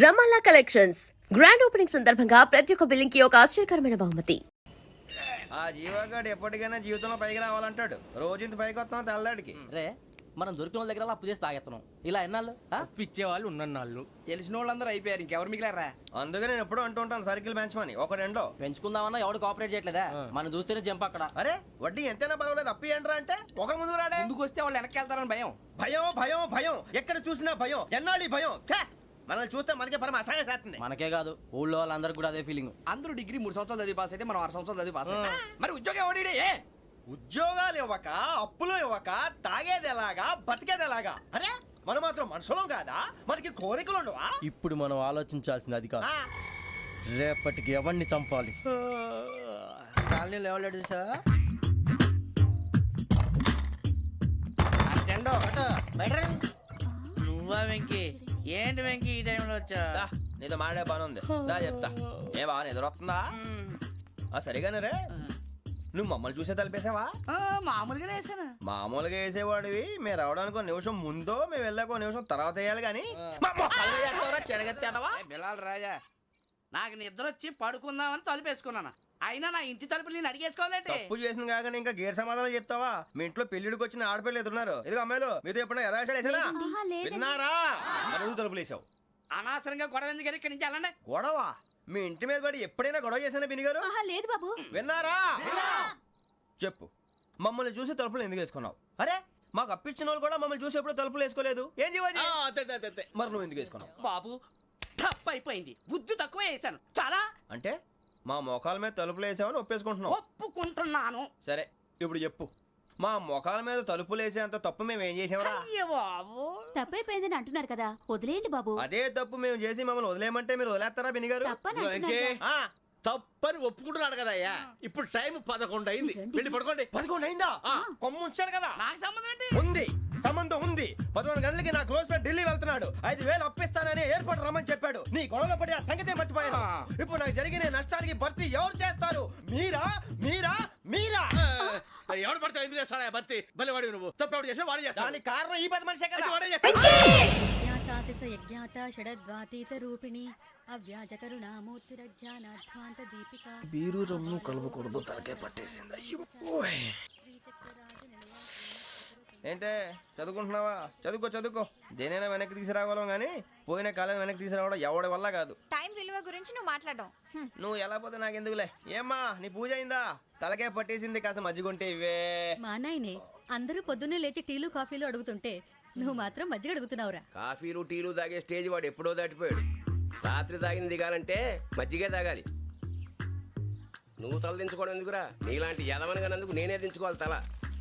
రమాలా collections grand opening సందర్భంగా ప్రతి ఒక్క బిల్లింగ్ కి ఒక ఆశ్చర్యకరమైన బహుమతి. ఆ జీవగాడు ఎప్పటికైనా జీవితంలో పైకి రావాలంటాడు. రోజు ఇంత పైకి వస్తాం తెల్లడికి రే మనం దొరికిన వాళ్ళ దగ్గర అప్పు చేసి తాగెత్తనం ఇలా ఎన్నాళ్ళు పిచ్చే వాళ్ళు ఉన్నన్నాళ్ళు తెలిసిన వాళ్ళందరూ అయిపోయారు, ఇంకెవరు మిగిలారా? అందుకే నేను ఎప్పుడూ అంటూ ఉంటాను సర్కిల్ బెంచ్ మని ఒక రెండో పెంచుకుందామన్నా ఎవడు కోఆపరేట్ చేయట్లేదా? మనం చూస్తేనే జంప్ అక్కడ. అరే వడ్డీ ఎంతైనా పర్వాలేదు అప్పు ఏంట్రా అంటే ఒక ముందు రాడే. ముందుకు వస్తే వాళ్ళు వెనక్కి వెళ్తారని భయం. భయం భయం భయం ఎక్కడ చూసినా భయం. ఎన్నాళ్ళు ఈ భయం? ఛే! మనల్ని చూస్తే మనకే పరమ అసహాయం చేస్తుంది. మనకే కాదు ఊళ్ళో వాళ్ళందరికీ కూడా అదే ఫీలింగ్. అందరూ డిగ్రీ 3 సంవత్సరాలు చదివి పాస్ అయితే మనం 6 సంవత్సరాలు చదివి పాస్ అయ్యాం. మరి ఉద్యోగం ఎవడి? ఉద్యోగాలు ఇవ్వక అప్పులు ఇవ్వక తాగేది ఎలాగా బతికేది ఎలాగా? అరే మనం మాత్రం మనుషులం కాదా? మనకి కోరికలు ఉండవా? ఇప్పుడు మనం ఆలోచించాల్సింది అది కాదు, రేపటికి ఎవరిని చంపాలి. కాలనీలో ఎవరు సార్? నువ్వా వెంకీ? ఏంటి వెంకీ ఈ టైంలో వచ్చా? నీతో మాడే పని ఉంది, దా చెప్తా. ఏ బాగా నిద్రొస్తుందా? సరిగానే రే, నువ్వు మమ్మల్ని చూసే తలిపేసావా? మామూలుగానే వేసాను. మామూలుగా వేసేవాడివి. మేము రావడానికి ఒక నిమిషం ముందో మేము వెళ్ళాక ఒక నిమిషం తర్వాత వేయాలి కానీ బిలాల్ రాజా, నాకు నిద్ర వచ్చి పడుకుందామని తలుపేసుకున్నాను. అయినా నా ఇంటి తలుపులు నేను అడిగేసుకోవాలంటే తప్పు చేసిన కాక ఇంకా గేర్ సమాధానం చెప్తావా? మీ ఇంట్లో పెళ్లిడికి వచ్చిన ఆడపిల్లలు ఎదురున్నారు. ఇదిగో అమ్మాయిలు మీతో ఎప్పుడైనా యథాశాలు వేసానా? విన్నారా? అడుగు తలుపులు వేసావు. అనవసరంగా గొడవ ఎందుకు ఇక్కడి నుంచి వెళ్ళండి. గొడవ? మీ ఇంటి మీద పడి ఎప్పుడైనా గొడవ చేశానా బినిగారు? లేదు బాబు. విన్నారా? చెప్పు, మమ్మల్ని చూసి తలుపులు ఎందుకు వేసుకున్నావు? అరే మాకు అప్పించిన వాళ్ళు కూడా మమ్మల్ని చూసి ఎప్పుడు తలుపులు వేసుకోలేదు. ఏం చేయాలి? మరి నువ్వు ఎందుకు వేసుకున్నావు? బాబు టప్ అయిపోయింది, బుద్ధి తక్కువ వేసాను చాలా. అంటే మా మొఖాల మీద తలుపులు వేసామని ఒప్పేసుకుంటున్నావు? ఒప్పుకుంటున్నాను. సరే ఇప్పుడు చెప్పు, మా మొఖాల మీద తలుపులు వేసేంత తప్పు మేము ఏం చేసామరా? అయ్యో బాబు, తప్పైపోయిందని అంటున్నారు కదా, వదిలేయండి బాబు. అదే తప్పు మేము చేసి మమ్మల్ని వదిలేయమంటే మీరు వదిలేస్తారా బినిగారు? తప్పని ఒప్పుకుంటున్నాడు కదా అయ్యా. ఇప్పుడు టైం 11 అయింది, వెళ్ళి పడుకోండి. 11 అయిందా? కొమ్ము ఉంచాడు కదా. నాకు సంబంధం ఏంటి? ఉంది, సంబంధం ఉంది. 11 గంటలకి నా క్లోజ్ ఫ్రెండ్ ఢిల్లీ వెళ్తున్నాడు. 5,000 అప్పిస్తానని ఎయిర్పోర్ట్ రమ్మని చెప్పాడు. నీ గొడవలో పడి ఆ సంగతే మర్చిపోయాను. ఇప్పుడు నాకు జరిగిన నష్టానికి భర్తీ ఎవరు చేస్తారు? మీరా మీరా మీరా? ఎవడు పడితే ఎందుకు చేస్తాడా భర్తీ? మళ్ళీ వాడి నువ్వు తప్పు ఎవడు చేసినా వాడు చేస్తాడు. దానికి కారణం ఈ 10 మనిషే కదా. వాడే చేస్తాడు. బీరు రమ్ము కలవకూడదు, తలకే పట్టేసింది. ఏంటే చదువుకుంటున్నావా? చదువుకో చదువుకో. దేనైనా వెనక్కి తీసుకురావాలం కానీ పోయిన కాలం వెనక్కి తీసుకురావడం ఎవడి వల్ల కాదు. టైం విలువ గురించి నువ్వు మాట్లాడడం. నువ్వు ఎలా పోతే నాకు ఎందుకులే. ఏమ్మా నీ పూజ అయిందా? తలకే పట్టేసింది, కాస్త మజ్జిగుంటే ఇవే. మా నాయనే అందరూ పొద్దున్నే లేచి టీలు కాఫీలు అడుగుతుంటే నువ్వు మాత్రం మజ్జిగ అడుగుతున్నావురా. కాఫీలు టీలు తాగే స్టేజ్ వాడు ఎప్పుడో దాటిపోయాడు. రాత్రి తాగింది దిగాలంటే మజ్జిగే తాగాలి. నువ్వు తల దించుకోవడం ఎందుకురా? నీలాంటి యదవనగానందుకు నేనే దించుకోవాలి తల.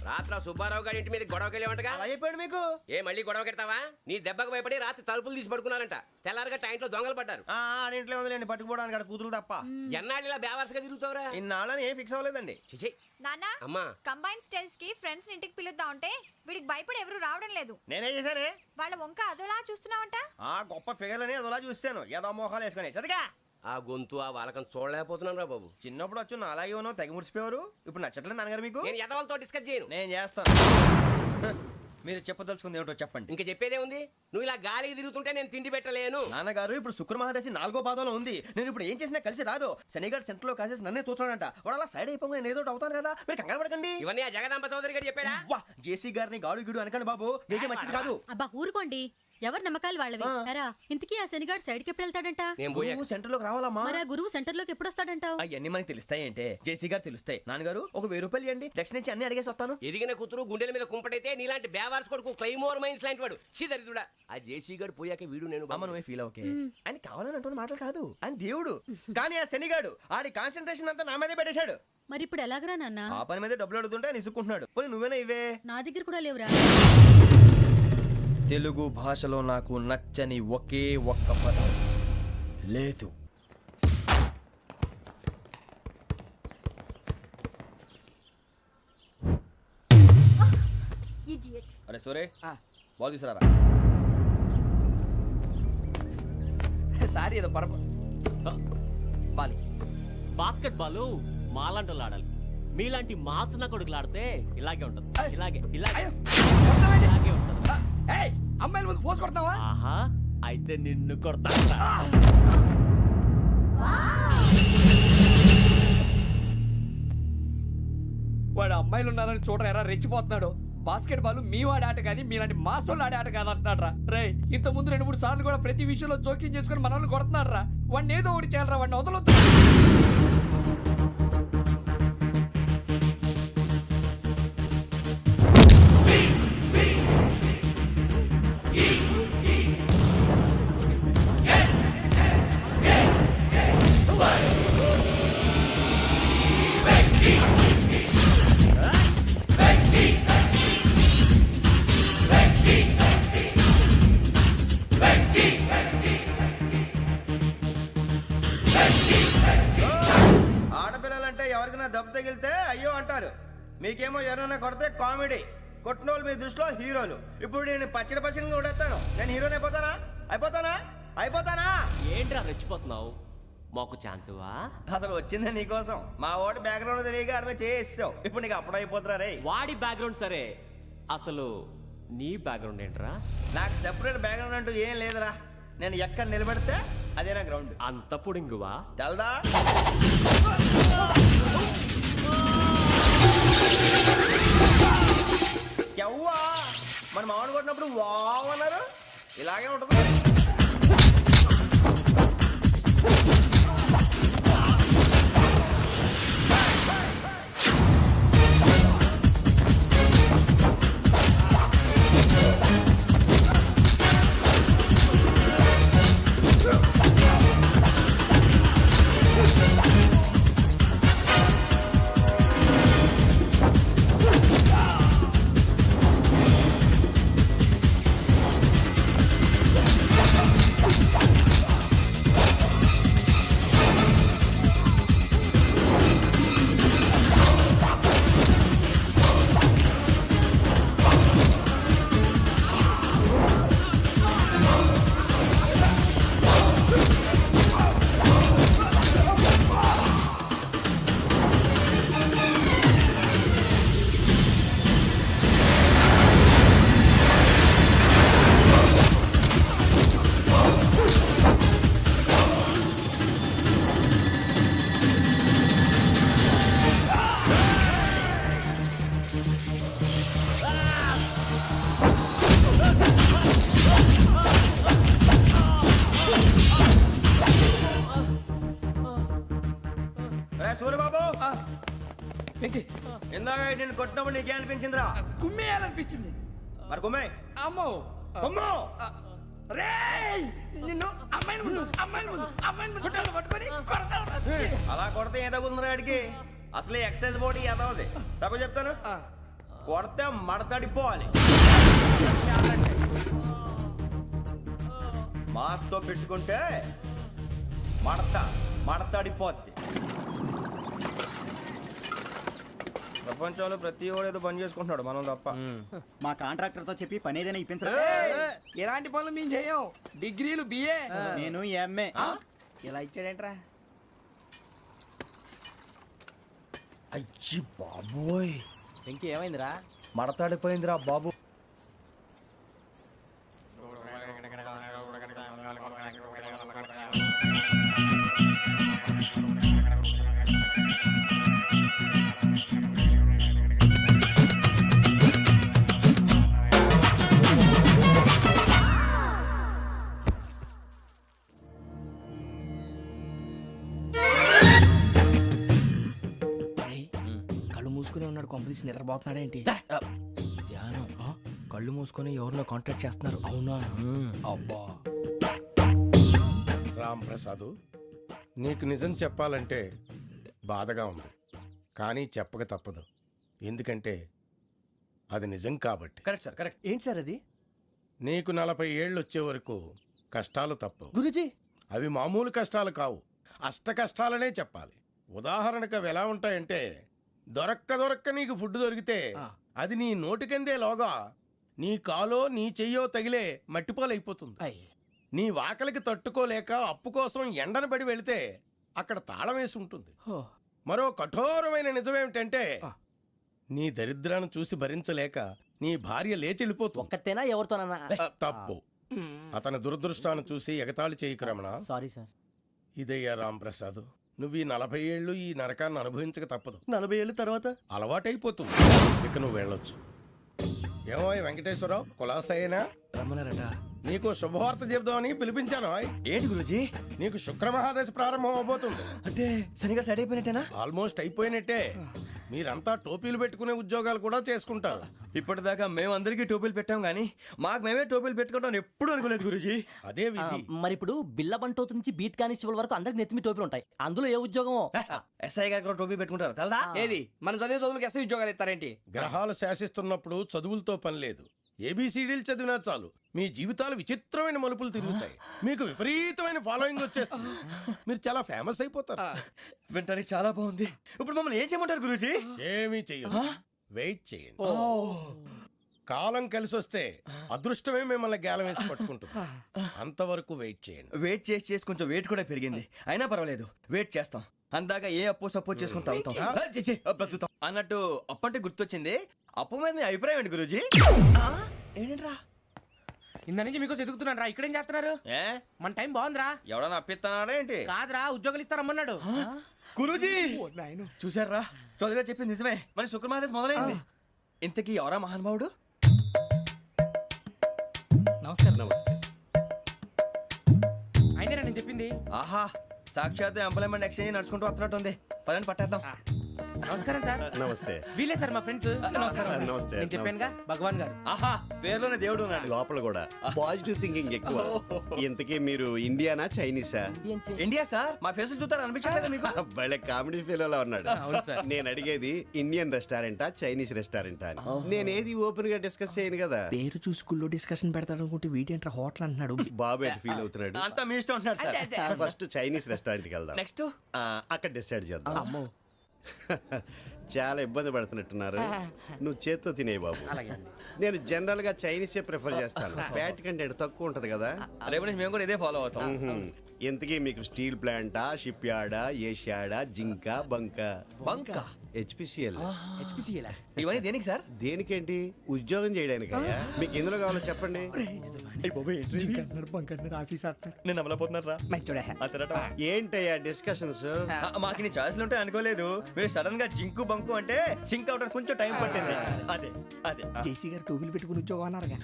రాత్రి సుబ్బారావు గారి ఇంటి మీద గొడవకి వెళ్ళేవంటగా. అలా చెప్పాడు మీకు? ఏ మళ్ళీ గొడవ కెడతావా? నీ దెబ్బకు భయపడి రాత్రి తలుపులు తీసి పడుకున్నారంట. తెల్లారగా టైంట్లో దొంగలు పడ్డారు. ఆడింట్లో ఉందిలేండి, పట్టుకుపోవడానికి అక్కడ కూతురు తప్ప. ఎన్నాళ్ళు ఇలా బేవర్స్గా తిరుగుతావురా? ఇన్నాళ్ళని ఏం ఫిక్స్ అవ్వలేదండి. చిచి నాన్న, అమ్మా, కంబైన్ స్టైల్స్ కి ఫ్రెండ్స్ ఇంటికి పిలుద్దాం అంటే వీడికి భయపడి ఎవరు రావడం లేదు. నేనే చేశానే. వాళ్ళ వంక అదోలా చూస్తున్నావంట. ఆ గొప్ప ఫిగర్లని అదోలా చూస్తాను, ఏదో మోహాలు వేసుకొని. చదిగా ఆ గొంతు ఆ వాలకం చూడలేకపోతున్నాను రా బాబు. చిన్నప్పుడు వచ్చి నా అలాగే ఉన్నావు, తెగ ముడిచిపోయారు. ఇప్పుడు నచ్చట్లేదు నాన్నగారు మీకు? నేను యదవలతో డిస్కస్ చేయను. నేను చేస్తాను. మీరు చెప్పదలుచుకుంది ఏమిటో చెప్పండి. ఇంకా చెప్పేదే ఉంది. నువ్వు ఇలా గాలికి తిరుగుతుంటే నేను తిండి పెట్టలేను. నాన్నగారు ఇప్పుడు శుక్ర మహాదశి 4వ పాదంలో ఉంది. నేను ఇప్పుడు ఏం చేసినా కలిసి రాదు. శనిగారు సెంటర్ లో కాసేసి నన్నే చూస్తున్నాడంట. వాడు అలా సైడ్ అయిపోయి నేను ఏదో అవుతాను కదా, మీరు కంగారు పడకండి. ఇవన్నీ ఆ జగదాంబ చౌదరి గారు చెప్పాడా? వా, జేసీ గారిని గాడు గిడు అనకండి బాబు, మీకే మంచిది కాదు. అబ్బా ఊరుకోండి, ఎవరి నమ్మకాలు వాళ్ళవి. ఎరా ఇంతకీ ఆ శనిగాడు సైడ్కి ఎప్పుడు వెళ్తాడంట? గురువు సెంటర్ లోకి రావాలమ్మా. మరి ఆ గురువు సెంటర్ లోకి ఎప్పుడు వస్తాడంటావు? అవన్నీ మనకి తెలుస్తాయి అంటే జేసీ గారు తెలుస్తాయి. నాన్నగారు ఒక 1000 రూపాయలు ఇవ్వండి, దక్షిణ నుంచి అన్ని అడిగేసి వస్తాను. ఎదిగిన కూతురు గుండెల మీద కుంపటైతే నీలాంటి బేవార్స్ కొడుకు క్లైమోర్ మైన్స్ లాంటి వాడు చీదరిదుడా. ఆ జేసీ గారు పోయాక వీడు నేను అమ్మ నువ్వే ఫీల్ ఓకే. ఆయన కావాలని అంటున్న మాటలు కాదు, ఆయన దేవుడు. కానీ ఆ శనిగాడు ఆడి కాన్సన్ట్రేషన్ అంతా నా మీదే పెట్టేశాడు. మరి ఇప్పుడు ఎలాగరా నాన్న? ఆ పని మీద డబ్బులు అడుగుతుంటే నిసుకుంటున్నాడు. పోనీ నువ్వేనా ఇవే? నా దగ్గర కూడా లేవురా. తెలుగు భాషలో నాకు నచ్చని ఒకే ఒక్క పదం లేదు. అరే సోరే, బాల్ తీసుకురారా. సారీ ఏదో బాలి. బాస్కెట్ బాల్ మాలాంటి ఆడాలి. మీలాంటి మాసన కొడుకులు ఆడితే ఇలాగే ఉంటది. ఇలాగే ఇలాగే ఇలాగే ఉంటది. అమ్మాయిల ముందు ఫోర్స్ కొడతావా? ఆహా, అయితే నిన్ను కొడతా. వాడు అమ్మాయిలు ఉన్నారని చూడరా ఎరా రెచ్చిపోతున్నాడు. బాస్కెట్ బాల్ మీ వాడి ఆట కానీ మీలాంటి మాసోళ్ళు ఆడే ఆట కాదంటున్నాడు రా. రే ఇంత ముందు 2-3 సార్లు కూడా ప్రతి విషయంలో జోక్యం చేసుకుని మన వాళ్ళు కొడుతున్నాడు రా. వాడిని ఏదో ఒకటి చేయాలరా, వాడిని వదలొద్దు. ఆడపిల్లలంటే ఎవరికైనా దెబ్బ తగిలితే అయ్యో అంటారు, మీకేమో ఎవరైనా కొడితే కామెడీ. కొట్టినోళ్ళు మీ దృష్టిలో హీరోలు. ఇప్పుడు నేను పచ్చడి కొడేస్తాను, నేను హీరోని అయిపోతానా? ఏంట్రా రెచ్చిపోతున్నావు? మాకు ఛాన్స్ ఇవ్వా? అసలు వచ్చిందే నీకోసం. మా ఓటు బ్యాక్గ్రౌండ్ తెలియక ఆడమే చేసావు. ఇప్పుడు నీకు అప్పుడు అయిపోతురా రే. వాడి బ్యాక్గ్రౌండ్ సరే, అసలు నీ బ్యాక్గ్రౌండ్ ఏంట్రా? నాకు సెపరేట్ బ్యాక్గ్రౌండ్ అంటూ ఏం లేదురా. నేను ఎక్కడ నిలబడితే అదే నా గ్రౌండ్. అంత పుడింగువా? తెల్దా? ఎవ్వా మన మామిడి కొట్టినప్పుడు వావ్ అన్నారు, ఇలాగే ఉంటుంది. సూర్యబాబు, ఇందాక నేను కొట్టినప్పుడు నీకే అనిపించిందిరా? కుమ్మేయాలనిపించింది. మరి కుమ్మే. అమ్మో కుమ్ము. రేయ్ నిన్ను అమ్మాయిని గుడ్డలు పట్టుకొని కొడతాను. అలా కొడితే ఏ తగులుందిరా ఆడికి? అసలే ఎక్సైజ్ బాడీ ఏదవుది. తప్పు చెప్తాను, కొడితే మడతడిపోవాలి. మాస్తో పెట్టుకుంటే మడతడిపోద్ది. ప్రపంచంలో ప్రతి వాడు ఏదో పని చేసుకుంటున్నాడు, మనం తప్ప. మా కాంట్రాక్టర్ తో చెప్పి పని ఏదైనా ఇప్పించరా? ఎలాంటి పనులు మేము చేయం. డిగ్రీలు బిఏ, నేను ఎంఏ. ఇలా ఇచ్చాడేంట్రా? అయ్యి బాబోయ్, ఇంకేమైందిరా? మడతాడిపోయిందిరా బాబు. కళ్ళు మూసుకునే ఉన్నాడు, కొంపదీసి నిద్రపోతున్నాడేంటి? ధ్యానం. కళ్ళు మూసుకొని ఎవరినో కాంటాక్ట్ చేస్తున్నారు. అవునా? అబ్బా. రామ్ ప్రసాద్, నీకు నిజం చెప్పాలంటే బాధగా ఉంది, కానీ చెప్పక తప్పదు. ఎందుకంటే అది నిజం కాబట్టి. Correct sir, correct. ఏంటి సార్ అది? నీకు 40 ఏళ్ళు వచ్చే వరకు కష్టాలు తప్పవు గురుజీ. అవి మామూలు కష్టాలు కావు, అష్ట కష్టాలనే చెప్పాలి. ఉదాహరణకు అవి ఎలా ఉంటాయంటే, దొరక్క నీకు ఫుడ్ దొరికితే అది నీ నోటికందే లోగా నీ కాలో నీ చెయ్యో తగిలే మట్టిపాలైపోతుంది. నీ వాకలికి తట్టుకోలేక అప్పు కోసం ఎండను పడి వెళితే అక్కడ తాళం వేసి ఉంటుంది. మరో కఠోరమైన నిజమేమిటంటే, నీ దరిద్రాన్ని చూసి భరించలేక నీ భార్య లేచి వెళ్ళిపోతుంది. ఒక్కతేనా ఎవరితోనన్నా? తప్పు. అతని దురదృష్టాన్ని చూసి ఎగతాళి చేయకు రమణ. Sorry sir. ఇదయ్యా రాంప్రసాద్, నువ్వు ఈ 40 ఏళ్ళు ఈ నరకాన్ని అనుభవించక తప్పదు. 40 ఏళ్ళ తర్వాత అలవాటైపోతుంది. ఇక నువ్వు వెళ్ళొచ్చు. ఏమో వెంకటేశ్వరరావు, కులాసైనా రమ్మన్నారట. నీకు శుభవార్త చెబుదామని పిలిపించాను. ఏంటి గురూజీ? నీకు శుక్రమహాదశ ప్రారంభం అవబోతుంది. అంటే సరిగా సెట్ అయిపోయినట్టేనా? ఆల్మోస్ట్ అయిపోయినట్టే. మీరంతా టోపీలు పెట్టుకునే ఉద్యోగాలు కూడా చేసుకుంటారు. ఇప్పటిదాకా మేమందరికీ టోపీలు పెట్టాం కానీ మాకు మేమే టోపీలు పెట్టుకుంటాం ఎప్పుడు అనుకోలేదు గురూజీ. అదే విధి. మరి ఇప్పుడు బిల్ల బంటోతు నుంచి బీట్ కానిస్టేబుల్ వరకు అందరికి నెత్తిమి టోపీలు ఉంటాయి. అందులో ఏ ఉద్యోగమో? ఎస్ఐ గారు కూడా టోపీ పెట్టుకుంటారు తెలదా? ఏది మన చదివే చదువులకు ఎస్ఐ ఉద్యోగాలు ఇస్తారేంటి? గ్రహాలు శాసిస్తున్నప్పుడు చదువులతో పని లేదు. ఏబిసిడీలు చదివినా చాలు మీ జీవితాలు విచిత్రమైన మలుపులు తిరుగుతాయి. మీకు విపరీతమైన ఫాలోయింగ్ వచ్చేస్తుంది. మీరు చాలా ఫేమస్ అయిపోతారు. వింటానికి చాలా బాగుంది. ఇప్పుడు మమ్మల్ని ఏం చేయమంటారు గురూజీ? ఏమీ చెయ్యదు. వెయిట్ చేయండి. కాలం కలిసి వస్తే అదృష్టమే మిమ్మల్ని గేలం వేసి పట్టుకుంటుంది. అంతవరకు వెయిట్ చేయండి. వెయిట్ చేసి కొంచెం వెయిట్ కూడా పెరిగింది. అయినా పర్వాలేదు, వెయిట్ చేస్తాం. అందాక ఏ అప్పు సపోర్ట్ చేసుకుని తాగుతాం. బ్రతుకుతాం అన్నట్టు అప్పు అంటే గుర్తొచ్చింది. అప్పు మీద మీ అభిప్రాయం ఏంటి గురూజీ? ఏంటరా ఇంత నుంచి మీకు ఎదుగుతున్నాను రా. ఇక్కడేం చేస్తున్నారు? ఏ మన టైం బాగుందిరా. ఎవడన్నా అప్పిస్తున్నాడా ఏంటి? కాదురా, ఉద్యోగాలు ఇస్తారమ్మన్నాడు. గురూజీ చూసారా, చౌదరిగా చెప్పింది నిజమే. మరి శుక్రమాదేశ్ మొదలైంది. ఇంతకీ ఎవరా మహానుభావుడు? నమస్కారం. అయినా నేను చెప్పింది. ఆహా, సాక్షాత్ ఎంప్లాయ్మెంట్ ఎక్స్చేంజ్ నడుచుకుంటూ వస్తున్నట్టు ఉంది. పదండి పట్టేద్దాం. నమస్కారం సార్. నమస్తే. వీలే సార్ మా ఫ్రెండ్స్. నమస్తే. నేను చెప్పానుగా భగవాన్ గారు. ఆహా, పేరులోనే దేవుడు ఉన్నాడు. లోపల కూడా పాజిటివ్ థింకింగ్ ఎక్కువ. ఇంతకీ మీరు ఇండియానా చైనీసా? India sir. మా ఫేస్ చూస్తారు అనిపించలేదు మీకు? భలే కామెడీ ఫీల్ ఉన్నాడు. అవును సార్. నేను అడిగేది ఇండియన్ రెస్టారెంటా చైనీస్ రెస్టారెంటా అని. నేనేది ఓపెన్ గా డిస్కస్ చేయను కదా. పేరు చూసుకుల్లో డిస్కషన్ పెడతాడు అనుకుంటే వీటేంట్రా హోటల్ అంటున్నాడు. బాబు ఎట్ ఫీల్ అవుతున్నాడు. అంతా మీ ఇష్టం ఉంటున్నాడు సార్. ఫస్ట్ చైనీస్ రెస్టారెంట్ కి వెళ్దాం. నెక్స్ట్ అక్కడ డిసైడ్ చేద్దాం. అమ్మో, చాలా ఇబ్బంది పడుతున్నట్టున్నారు. నువ్వు చేత్తో తినే బాబు. నేను జనరల్ గా చైనీసే ప్రిఫర్ చేస్తాను. ఫ్యాట్ కంటెంట్ తక్కువ ఉంటది కదా. రేపు నుంచి మేము కూడా ఇదే ఫాలో అవుతాం. ఎంతకీ మీకు స్టీల్ ప్లాంటా, షిప్ యార్డా, ఏషియాడా, జింక, బంకా? బంకా, హెచ్పిసిఎల్. ఇవన్నీ దేనికి సార్? దేనికేంటి? ఉద్యోగం చేయడానికి. మీకు ఎందులో కావాలో చెప్పండి. నేను అమలపోతున్నారా? ఏంటయ్యా డిస్కషన్స్? మాకు నీ ఛాయిస్లు ఉంటాయి అనుకోలేదు. మీరు సడన్ గా జింకు బంకు అంటే సింక్ అవడానికి కొంచెం టైం పట్టింది. అదే అదే జేసీ గారు టోపీలు పెట్టుకుని ఉద్యోగం అన్నారుగా.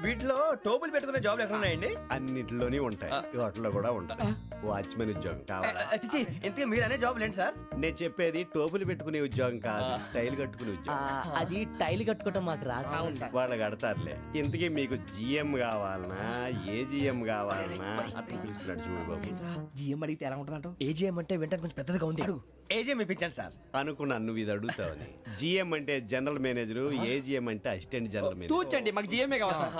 వీటిలో టోపులు పెట్టుకునే జాబ్లు ఎక్కడ ఉన్నాయండి? అన్నిటిలోనే ఉంటాయి, వాటిలో కూడా ఉంటాయి. వాచ్మెన్ ఉద్యోగం కావాలా? ఇంతకీ మీరు అనే జాబ్ ఏంటి సార్? నేను చెప్పేది టోపులు పెట్టుకునే ఉద్యోగం కాదు, టైల్ కట్టుకునే ఉద్యోగం. అది టైల్ కట్టుకోవటం మాకు రాదు. వాళ్ళు కడతారులే. ఇంతకీ మీకు జిఎం కావాలనా, ఏ జిఎం కావాలనా? అట్లా పిలుస్తున్నాడు చూడు బాబు. జిఎం అడిగితే ఎలా ఉంటుందంట? ఏజీఎం అంటే వెంటనే కొంచెం పెద్దదిగా ఉంది. ఏజీఎం ఇప్పించండి సార్. అనుకున్నాను నువ్వు ఇది అడుగుతావని. జిఎం అంటే జనరల్ మేనేజర్, ఏజిఎం అంటే అసిస్టెంట్ జనరల్ మేనేజర్. తూచండి, మాకు జిఎంఏ కావాలి సార్.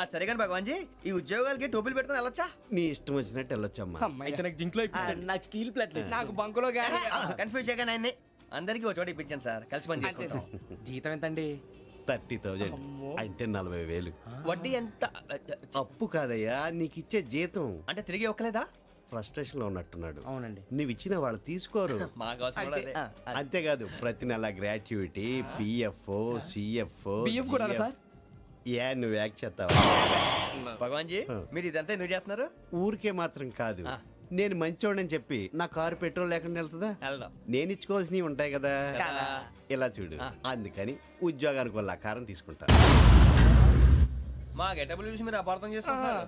అది సరే కానీ భగవాన్ జీ, ఈ ఉద్యోగాలకి టోపులు పెట్టుకుని వెళ్ళొచ్చా? నీ ఇష్టం వచ్చినట్టు వెళ్ళొచ్చమ్మా. నాకు స్టీల్ ప్లేట్. నాకు బంకులో గానీ. కన్ఫ్యూజ్ చేయగానే ఆయన్ని అందరికీ ఒక చోట ఇప్పించండి సార్. కలిసి పని చేసుకుంటాం. జీతం ఎంతండి? 30,000 అంటే 40,000. వడ్డీ ఎంత? అప్పు కాదయ్యా, నీకు ఇచ్చే జీతం. అంటే తిరిగి ఒక్కలేదా? ఫ్రస్ట్రేషన్ లో ఉన్నట్టున్నాడు. అవునండి. నువ్వు ఇచ్చిన వాళ్ళు తీసుకోరు. మాకు అవసరం కూడా అదే. అంతేకాదు ప్రతి నెల గ్రాట్యుటీ, పిఎఫ్, సిఎఫ్. బియ్యం కూడా సార్? ఏ నువ్వు యాక్ట్ చేస్తావా? భగవాన్ జీ, మీరు ఇదంతా ఎందుకు చేస్తున్నారు? ఊరికే మాత్రం కాదు, నేను మంచోడని చెప్పి నా కారు పెట్రోల్ లేకుండా వెళ్తుందా? వెళ్దాం. నేను ఇచ్చుకోవాల్సినవి ఉంటాయి కదా. ఇలా చూడు, అందుకని ఉద్యోగానికి వాళ్ళ ఆకారం తీసుకుంటా. మా గెటబుల్ చూసి మీరు అపార్థం చేసుకుంటున్నారు.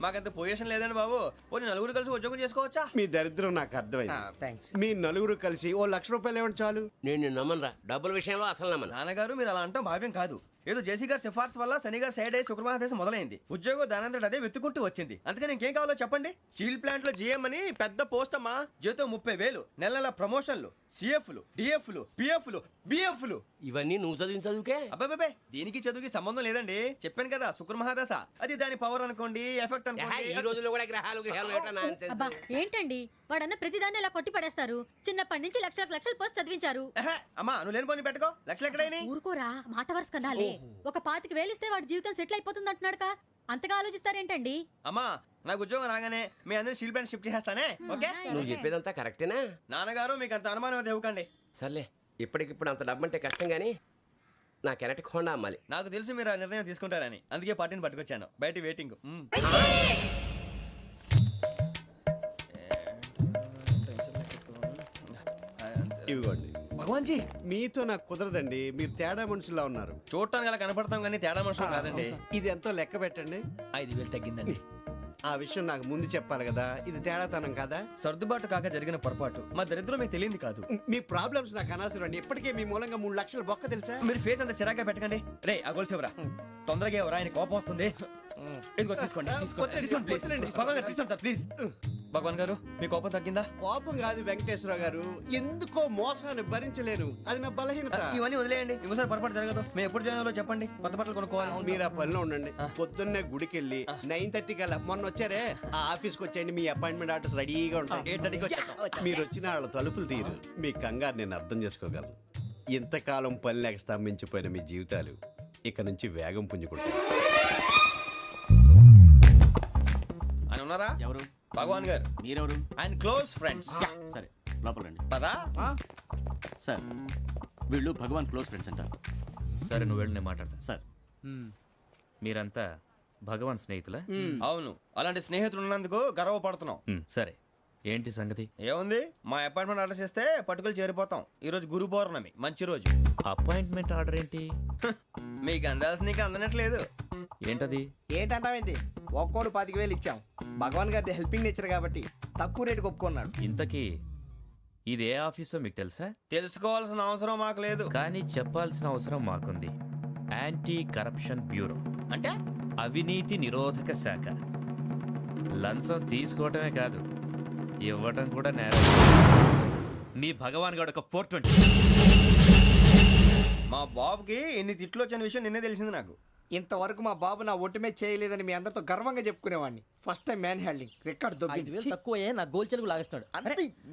మాకంత పొజిషన్ లేదండి బాబు. పోనీ నలుగురు కలిసి ఉద్యోగం చేసుకోవచ్చా? మీ దరిద్రం నాకు అర్థమైంది. మీ నలుగురు కలిసి ఓ ₹1,00,000 ఇవ్వండి చాలు. నేను నమ్మనరా, డబ్బుల విషయంలో అసలు నమ్మను. నాన్నగారు మీరు అలా అంటాం భావ్యం కాదు. ఏదో జేసీ గారి సిఫార్సు వల్ల శని గారు సైడ్ అయ్యి శుక్రవారం మొదలైంది. ఉద్యోగం దానంతటి అదే వెతుకుంటూ వచ్చింది. అందుకని ఇంకేం కావాలో చెప్పండి. స్టీల్ ప్లాంట్ లో జీఎం అని పెద్ద పోస్ట్ అమ్మా. జీతం 30,000, నెల నెల ప్రమోషన్లు, సిఎఫ్లు, డిఎఫ్లు, పిఎఫ్లు, బిఎఫ్లు. ఇవన్నీ నువ్వు చదివిన చదువుకే? అబ్బాబే, దీనికి చదువుకి సంబంధం లేదండి. చెప్పాను కదా, శుక్రమహాదశ. అది దాని పవర్ అనుకోండి, ఎఫెక్ట్ అనుకోండి. ఈ రోజుల్లో కూడా గ్రహాలు అబ్బా ఏంటండి వాడన్న ప్రతిదాన్ని ఇలా కొట్టి పడేస్తారు. చిన్నప్పటి నుంచి లక్షల పోస్ట్ చదివించారు. అమ్మా నువ్వు లేని పోనీ పెట్టుకో. లక్షలు ఎక్కడైనా ఊరుకోరా, మాట వరుస కదాలే. ఒక 25,000 ఇస్తే వాడి జీవితం సెటిల్ అయిపోతుంది అంటున్నాడుగా. అంతగా ఆలోచిస్తారేంటండి? అమ్మా నాకు ఉద్యోగం రాగానే మీ అందరూ స్టీల్ ప్లాంట్ షిఫ్ట్ చేస్తానే. ఓకే, నువ్వు చెప్పేదంతా కరెక్టేనా? నాన్నగారు మీకు అంత అనుమానం అయితే ఇవ్వకండి. సర్లే, ఇప్పటికిప్పుడు అంత డబ్బు అంటే కష్టం గానీ నా కెనటిక్ హోండా అమ్మాలి. నాకు తెలుసు మీరు ఆ నిర్ణయం తీసుకుంటారని, అందుకే పార్టీని పట్టుకొచ్చాను. బయట వెయిటింగ్. ఇవిగోండి. భగవాన్ జీ, మీతో నాకు కుదరదండి, మీరు తేడా మనుషుల్లా ఉన్నారు. చూడటానికి అలా కనపడతాం కానీ తేడా మనుషులు కాదండి. ఇది ఎంతో లెక్క పెట్టండి. 5,000 తగ్గిందండి. ఆ విషయం నాకు ముందు చెప్పాలి కదా, ఇది తేడాతనం కదా. సర్దుబాటు కాక జరిగిన పొరపాటు. మా దరిద్రం మీకు తెలియంది కాదు. మీ ప్రాబ్లమ్స్ నాకు అనవసరం అండి. ఇప్పటికే మీ మూలంగా 3 లక్షల బొక్క తెలుసా. మీరు ఫేస్ అంత చిరాగ్గా పెట్టకండి. రే ఆ గొలుసేవరా, తొందరగా ఎవరా, ఆయన కోపం వస్తుంది. ఇదిగో తీసుకోండి. తీసుకోండి, please. భగవాన్ గారు తీసుకోండి సార్, ప్లీజ్. భగవాన్ గారు, మీ కోపం తగ్గిందా? కోపం కాదు వెంకటేశ్వర గారు, ఎందుకో మోసాన్ని భరించలేను, అది నా బలహీనత. ఇవన్నీ వదిలేయండి, ఇంకోసారి పొరపాటు జరగదు. మేము ఎప్పుడు జాయిన్ అవ్వాలో చెప్పండి, కొత్త బట్టలు కొనుక్కోవాలి. మీరు ఆ పనిలో ఉండండి. పొద్దున్నే గుడికి వెళ్ళి 9:30 కల్లా, మొన్న వచ్చారే ఆ ఆఫీస్కి వచ్చేయండి. మీ అపాయింట్మెంట్ ఆర్డర్స్ రెడీగా ఉంటాయి. 8:30కి వచ్చేస్తాం. మీరు వచ్చిన వాళ్ళ తలుపులు తీరు. మీ కంగారు నేను అర్థం చేసుకోగలను. ఇంతకాలం పని లేక స్తంభించిపోయిన మీ జీవితాలు ఇక నుంచి వేగం పుంజుకుంటాయి. ఆయన ఉన్నారా? ఎవరు? భగవాన్ గారు. మీరెవరు? ఆయన క్లోజ్ ఫ్రెండ్స్. సరే, లోపల రండి. పదా? సార్, వీళ్ళు భగవాన్ క్లోజ్ ఫ్రెండ్స్ అంటారు. సరే నువ్వు వెళ్ళి నేను మాట్లాడతా. సార్, మీరంతా భగవాన్ స్నేహితులా? అవును, అలాంటి స్నేహితులు ఉన్నందుకు గర్వపడుతున్నాం. సరే, ఏంటి సంగతి? ఏముంది, మా అపాయింట్మెంట్ ఆర్డర్ చేస్తే పట్టుకులు చేరిపోతాం. ఈ రోజు గురు పౌర్ణమి, మంచి రోజు. అపాయింట్మెంట్ ఆర్డర్ ఏంటి? మీకు అందాల్సి నీకు అందనట్లేదు. ఏంటది? ఏంటంటావేంటి? ఒక్కోడు 25,000 ఇచ్చాం. భగవాన్ గారి హెల్పింగ్ నేచర్ కాబట్టి తక్కువ రేటుకి ఒప్పుకున్నాడు. ఇంతకీ ఇది ఏ ఆఫీసో మీకు తెలుసా? తెలుసుకోవాల్సిన అవసరం మాకు లేదు, కానీ చెప్పాల్సిన అవసరం మాకుంది. యాంటీ కరప్షన్ బ్యూరో, అంటే అవినీతి నిరోధక శాఖ. లంచం తీసుకోవటమే కాదు, ఇవ్వటం కూడా నేరం. మీ భగవాన్ గారు ఒక 420. మా బాబుకి ఎన్ని తిట్లు వచ్చిన విషయం నిన్నే తెలిసింది నాకు. ఇంతవరకు మా బాబు నా ఒట్టుమే చేయలేదని మీ అందరితో గర్వంగా చెప్పుకునేవాడిని. First time man handing record దొబ్బింది. తక్కువ నా గోల్ చెలుగు లాగేస్తున్నాడు.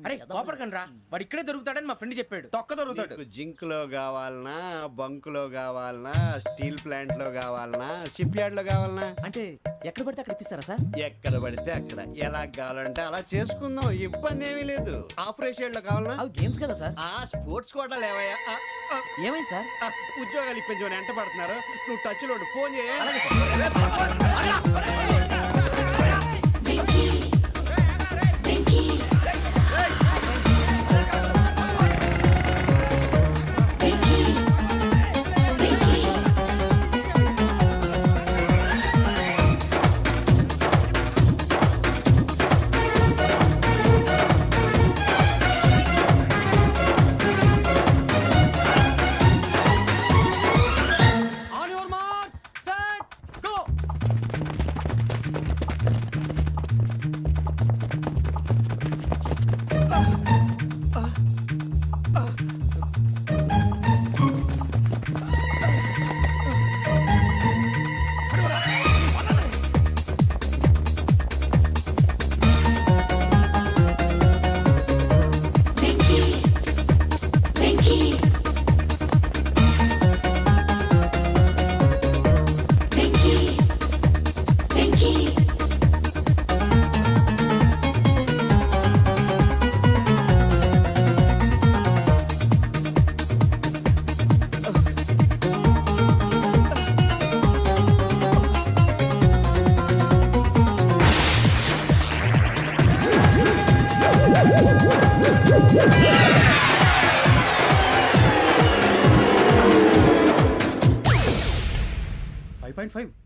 అరే కోపడకండి రా, వాడు ఇక్కడే దొరుకుతాడని మా ఫ్రెండ్ చెప్పాడు. తొక్క దొరుకుతాడు. జింక్ లో కావాలనా, బంక్ లో కావాలనా, స్టీల్ ప్లాంట్ లో కావాలనా, షిప్ యార్డ్ లో కావాలనా? అంటే ఎక్కడ పడితే అక్కడ ఇప్పిస్తారా సార్? ఎక్కడ పడితే అక్కడ, ఎలా కావాలంటే అలా చేసుకుందాం, ఇబ్బంది ఏమీ లేదు. ఆపరేషన్ లో కావాలనా? అవి గేమ్స్ కదా సార్. ఆ స్పోర్ట్స్ కోటా లేవయ్యా. ఏమైంది సార్? ఉద్యోగాలు ఇప్పించమని ఎంట పడుతున్నారు. నువ్వు టచ్ లో ఫోన్ చేయ.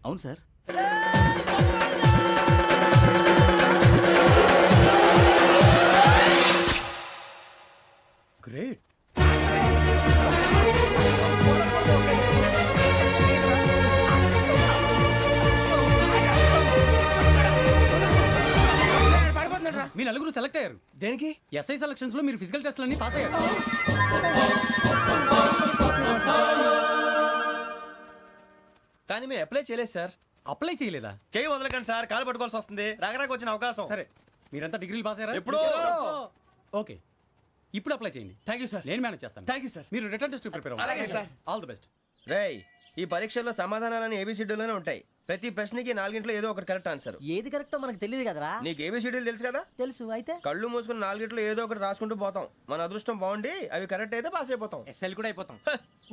అవును సార్. గ్రేట్. మీ నలుగురు సెలెక్ట్ అయ్యారు. దేనికి? ఎస్ఐ సెలక్షన్స్ లో మీరు ఫిజికల్ టెస్ట్ అన్ని పాస్ అయ్యారు. కానీ మేము అప్లై చేయలేదు సార్. అప్లై చేయలేదా? చేయి వదలకండి సార్, కాలు పట్టుకోవాల్సి వస్తుంది. రాగరాకు వచ్చిన అవకాశం. సరే, మీరంతా డిగ్రీలు పాస్ అయ్యారా? ఎప్పుడో. ఓకే, ఇప్పుడు అప్లై చేయండి. Thank you sir. నేను మేనేజ్ చేస్తాను. Thank you sir. మీరు రిటర్న్ టెస్ట్ ప్రిపేర్ అలాగే అవ్వండి. సార్. All the best. రేయ్, ఈ పరీక్షల్లో సమాధానాలని ఏబిసిడ్యూల్లోనే ఉంటాయి. ప్రతి ప్రశ్నకి 4 ఏదో ఒకటి కరెక్ట్ ఆన్సర్. ఏది కరెక్టో మనకు తెలియదు కదరా. నీకు ఏబిసిడ్యూల్ తెలుసు కదా? తెలుసు. అయితే కళ్ళు మూసుకుని 4 ఏదో ఒకటి రాసుకుంటూ పోతాం. మన అదృష్టం బాగుండి అవి కరెక్ట్ అయితే పాస్ అయిపోతాం. ఎస్ఎల్ కూడా అయిపోతాం.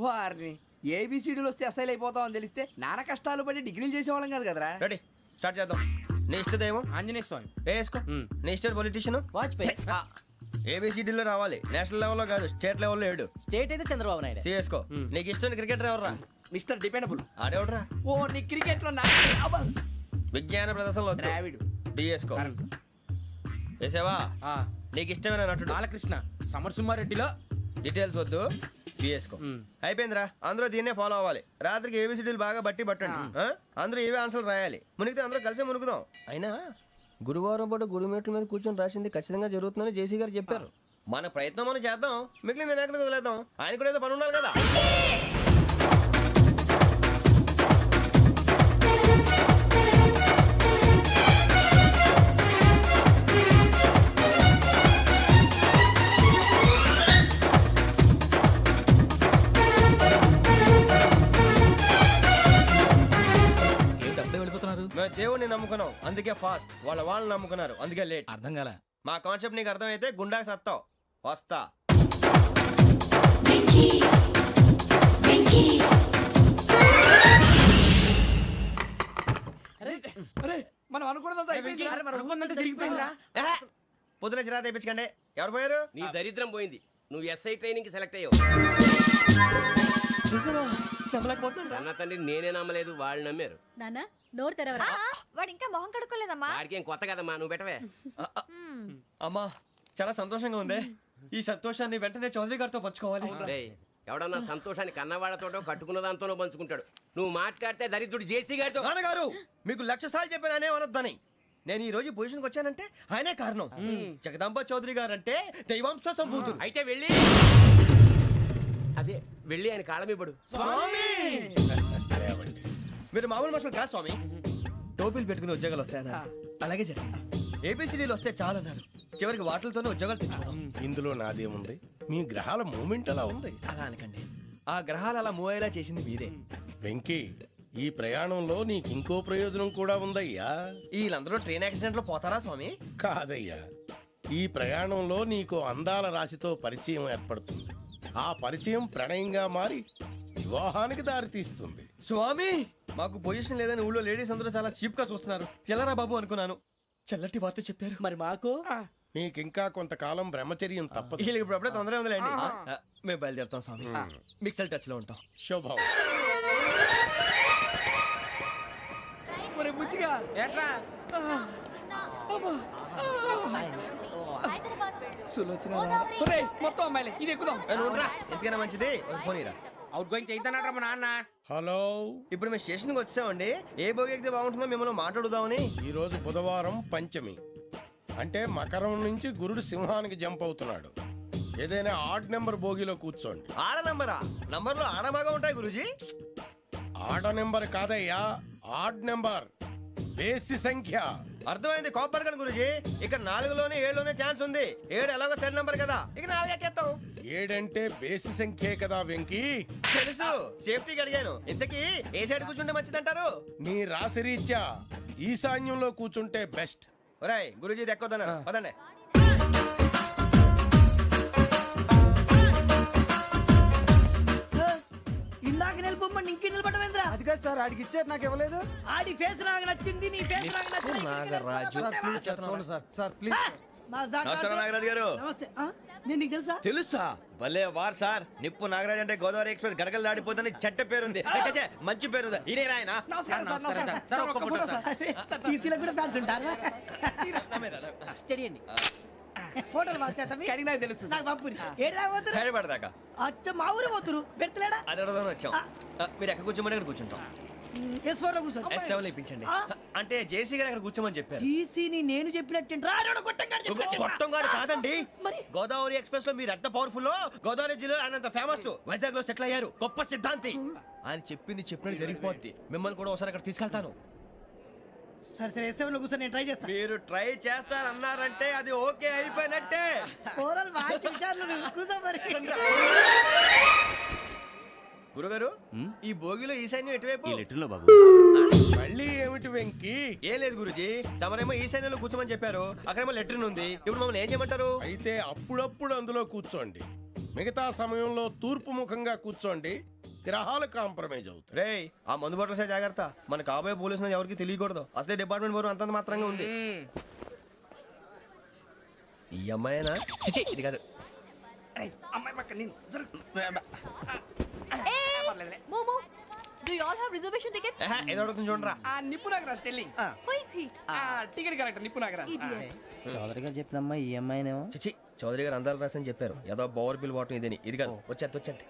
వారిని ఏబిసిడీలు వస్తే అసైల్ అయిపోతాం అని తెలిస్తే నాన్న కష్టాలు పడి డిగ్రీలు చేసేవాళ్ళం కాదు కదరా. రెడీ స్టార్ట్ చేద్దాం. నీ ఇష్టదేమో ఆంజనేయ స్వామి. వేసుకో. నీ ఇష్ట పొలిటీషియన్ వాజ్పేయి. ఏబిసిడీలో రావాలి, నేషనల్ లెవెల్లో కాదు, స్టేట్ లెవెల్లో 7. స్టేట్ అయితే చంద్రబాబు నాయుడు. సిఎస్కో. నీకు ఇష్టం క్రికెటర్ ఎవర్రా? Mister dependable. ఆడేవడరా? ఓ నీ క్రికెట్ లో విజ్ఞాన ప్రదర్శనలో ద్రావిడు. డిఎస్కో. వేసావా? నీకు ఇష్టమైన నటుడు బాలకృష్ణ. సమర్సింహారెడ్డిలో డీటెయిల్స్ వద్దు, బిఎస్కో. అయిపోయిందిరా, అందరూ దీన్నే ఫాలో అవ్వాలి. రాత్రికి ఏబిసిడీలు బాగా బట్టి పట్టండి. అందరూ ఏవే ఆన్సర్లు రాయాలి. మునిగితే అందరూ కలిసి మునుగుదాం. అయినా గురువారం పాటు గురుమేట్ల మీద కూర్చొని రాసింది ఖచ్చితంగా జరుగుతుందని జేసీ గారు చెప్పారు. మన ప్రయత్నం మనం చేద్దాం, మిగిలింది నేను ఎక్కడికి వదిలేద్దాం. ఆయన కూడా ఏదో పని ఉండాలి కదా. మేము దేవుడిని నమ్ముకున్నాం, అందుకే ఫాస్ట్. వాళ్ళని నమ్ముకున్నారు, అందుకే లేట్. అర్థం కాల. మా కాన్సెప్ట్ నీకు అర్థమైతే గుండా సత్తావు. వస్తా. అరే మనం అనుకున్నదంతా అయిపోయింది. జరిగిపోయిందిరా. పొద్దున చిరా తెప్పించకండి. ఎవరు పోయారు? నీ దరిద్రం పోయింది. నువ్వు ఎస్ఐ ట్రైనింగ్ సెలెక్ట్ అయ్యావు. అన్న తండ్రి నేనే నమ్మలేదు, వాళ్ళు నమ్మారు. నాన్న నోరు తెరవరా. వాడు ఇంకా మొహం కడుక్కోలేదమ్మా. వాడికి ఏం కొత్త కదమ్మా, నువ్వు పెట్టవే. అమ్మా చాలా సంతోషంగా ఉంది. ఈ సంతోషాన్ని వెంటనే చౌదరి గారితో పంచుకోవాలి. రేయ్, ఎవడన్నా సంతోషాన్ని కన్నవాడతోటో కట్టుకున్న దాంతోనో పంచుకుంటాడు. నువ్వు మాట్లాడితే దరిద్రుడు జేసీ గారితో. నాన్నగారు మీకు 1,00,000 సార్లు చెప్పానే అనొద్దని. నేను ఈ రోజు పొజిషన్కి వచ్చానంటే ఆయనే కారణం. జగదాంబ చౌదరి గారు అంటే దైవాంశ సంభూతుడు. అయితే వెళ్ళి అదే వెళ్ళి ఆయన కాళ్ళమివ్వడు. మీరు మామూలు మనుషులు కాదు స్వామి. టోపీలు పెట్టుకుని ఉద్యోగాలు వస్తాయన్నారు, అలాగే జరిగింది. ఏబిసిడీలు వస్తే చాలన్నారు, చివరికి వాటిలతోనే ఉద్యోగాలు తెచ్చుకున్నాం. ఇందులో నాదేముంది? మీ గ్రహాల మూమెంట్ అలా ఉంది. అలా అనకండి, ఆ గ్రహాలు అలా మూవ్ అయ్యేలా చేసింది మీరే. వెంకీ, ఈ ప్రయాణంలో నీకు ఇంకో ప్రయోజనం కూడా ఉందయ్యా. వీళ్ళందరూ ట్రైన్ యాక్సిడెంట్ లో పోతారా స్వామి? కాదయ్యా, ఈ ప్రయాణంలో నీకు అందాల రాశితో పరిచయం ఏర్పడుతుంది. ఆ పరిచయం ప్రణయంగా మారి వివాహానికి దారితీస్తుంది. స్వామి మాకు పొజిషన్ లేదని ఊళ్ళో లేడీస్ అందరూ చాలా చీప్ గా చూస్తున్నారు. ఎలారా బాబు అనుకున్నాను. చల్లటి వార్త చెప్పారు. మరి మాకు నీకింకా కొంతకాలం బ్రహ్మచర్యం తప్పదు. వీళ్ళకి ఇప్పుడు అప్పుడే తొందరగా ఉందిలేండి. మేము బయలుదేరుతాం స్వామి. మిక్సల్ టచ్ లో ఉంటాం. శుభం. మరి బుచ్చిగా ఏట్రా సులోచన మొత్తం అమ్మాయిలే, ఇది ఎక్కుదాం. ఎందుకైనా మంచిది ఫోన్ ఇరా. అవుట్ గోయింగ్ చేద్దానట్రా మా నాన్న. హలో, ఇప్పుడు మేము స్టేషన్కి వచ్చామండి. ఏ బోగి ఎక్కితే బాగుంటుందో మిమ్మల్ని మాట్లాడుదామని. ఈరోజు బుధవారం పంచమి, అంటే మకరం నుంచి గురుడు సింహానికి జంప్ అవుతున్నాడు. ఏదైనా ఆడ్ నెంబర్ బోగిలో కూర్చోండి. ఆడ నంబరా? నంబర్లో ఆడ బాగా ఉంటాయి గురూజీ. ఆడ నెంబర్ కాదయ్యా, ఆడ్ నెంబర్, బేసి సంఖ్య. అర్థమైంది. కాపర్ కన్ గురూజీ. ఇక్కడ 4లోనే 7లోనే ఛాన్స్ ఉంది. 7 ఎలాగో సెడ్ నంబర్ కదా, ఇక 4 ఎక్కేస్తాం. 7 అంటే బేసి సంఖ్యే కదా వెంకీ. తెలుసు, సేఫ్టీకి అడిగాను. ఇంతకీ ఏ సైడ్ కూర్చుంటే మంచిదంటారు? నీ రాశి రీత్యా ఈశాన్యంలో కూర్చుంటే బెస్ట్. ఒరేయ్ గురూజీ దెక్కొద్దన్నారు, పదండి. ఇందాక నిలబొమ్మని ఇంకే నిలబడమేంద్రా. అది కాదు సార్, ఆడికి ఇచ్చారు నాకు ఇవ్వలేదు. ఆడి ఫేస్ నాకు నచ్చింది, నీ ఫేస్ నాకు నచ్చింది. Nagaraju sir please. నమస్కారం నాగరాజు గారు. నమస్తే. నేను నీకు తెలుసా? తెలుసా? భలే వార్ సార్. నిప్పు నాగరాజ్ అంటే గోదావరి ఎక్స్ప్రెస్ గడగలు దాడిపోతుంది చెట్ట పేరుంది. మంచి పేరుంది. ఇదే ఆయన. నమస్కారం సార్. ఒక్క ఫోటో సార్. టీసీలో కూడా ఫ్యాన్స్ ఉంటారు. స్టడీ అండి. ఫోటోలు అడిగినా తెలుసు నాకు పంపుని. ఏడా పోతురు? హైదరాబాద్ అచ్చ మా ఊరు పోతురు. పెడతలేడా? అది అడగదామని వచ్చాం. మీరు ఎక్కడ కూర్చోమని అక్కడ కూర్చుంటాం. S4 లో కూర్చోండి. S7 లో ఇప్పించండి. అంటే జేసీ గారు అక్కడ కూర్చోమని చెప్పారు. టీసీని నేను చెప్పినట్టు గొట్టంగాడు కాదండి. మరి గోదావరి ఎక్స్ప్రెస్ లో మీరు ఎంత పవర్ఫుల్. గోదావరి జిల్లా ఆయన ఫేమస్. వైజాగ్ లో సెటిల్ అయ్యారు. గొప్ప సిద్ధాంతి. ఆయన చెప్పింది చెప్పినట్టు జరిగిపోద్ది. మిమ్మల్ని కూడా ఒకసారి అక్కడ తీసుకెళ్తాను. సరే సరే, S7 లో కూర్చొని నేను ట్రై చేస్తాను. మీరు ట్రై చేస్తారన్నారంటే అది ఓకే అయిపోయినట్టే. ఓవరాల్ బాగా చూశారు. కూర్చో మరి. గురుగారు, ఈ భోగిలో ఈశాన్యం ఎటువైపు? మళ్ళీ ఏమిటి వెంకీ? ఏం లేదు గురుజీ, తమరేమో ఈశాన్యంలో కూర్చోమని చెప్పారు. అక్కడేమో లెట్రిన్ ఉంది. ఇప్పుడు మమ్మల్ని ఏం చేయమంటారు? అయితే అప్పుడప్పుడు అందులో కూర్చోండి. మిగతా సమయంలో తూర్పు ముఖంగా కూర్చోండి. గ్రహాలు కాంప్రమైజ్ అవుతాయి. రే ఆ మందు బట్టలసే జాగ్రత్త. మన కాబోయే పోలీసులు ఎవరికి తెలియకూడదు. అసలే డిపార్ట్మెంట్ బోరు అంతంత మాత్రంగా ఉంది. ఈ అమ్మాయినా చిచి, ఇది కాదు. అమ్మాయి పక్క నేను మోమో do you all have reservation tickets? ఏహే, ఏదో అడుగుతుంది చూడరా. నిప్పు Nagaraj telling who is he? Ticket correct నిప్పు నాగరాజ్ ఇడియట్స్. చౌదరి గారు చెప్పినమ్మా ఈ అమ్మాయినేమో. చిచి, చౌదరి గారు అందాలు రాసని చెప్పారు. ఏదో బోర్ బిల్ బాటం ఇదని. ఇది కాదు, వచ్చేది.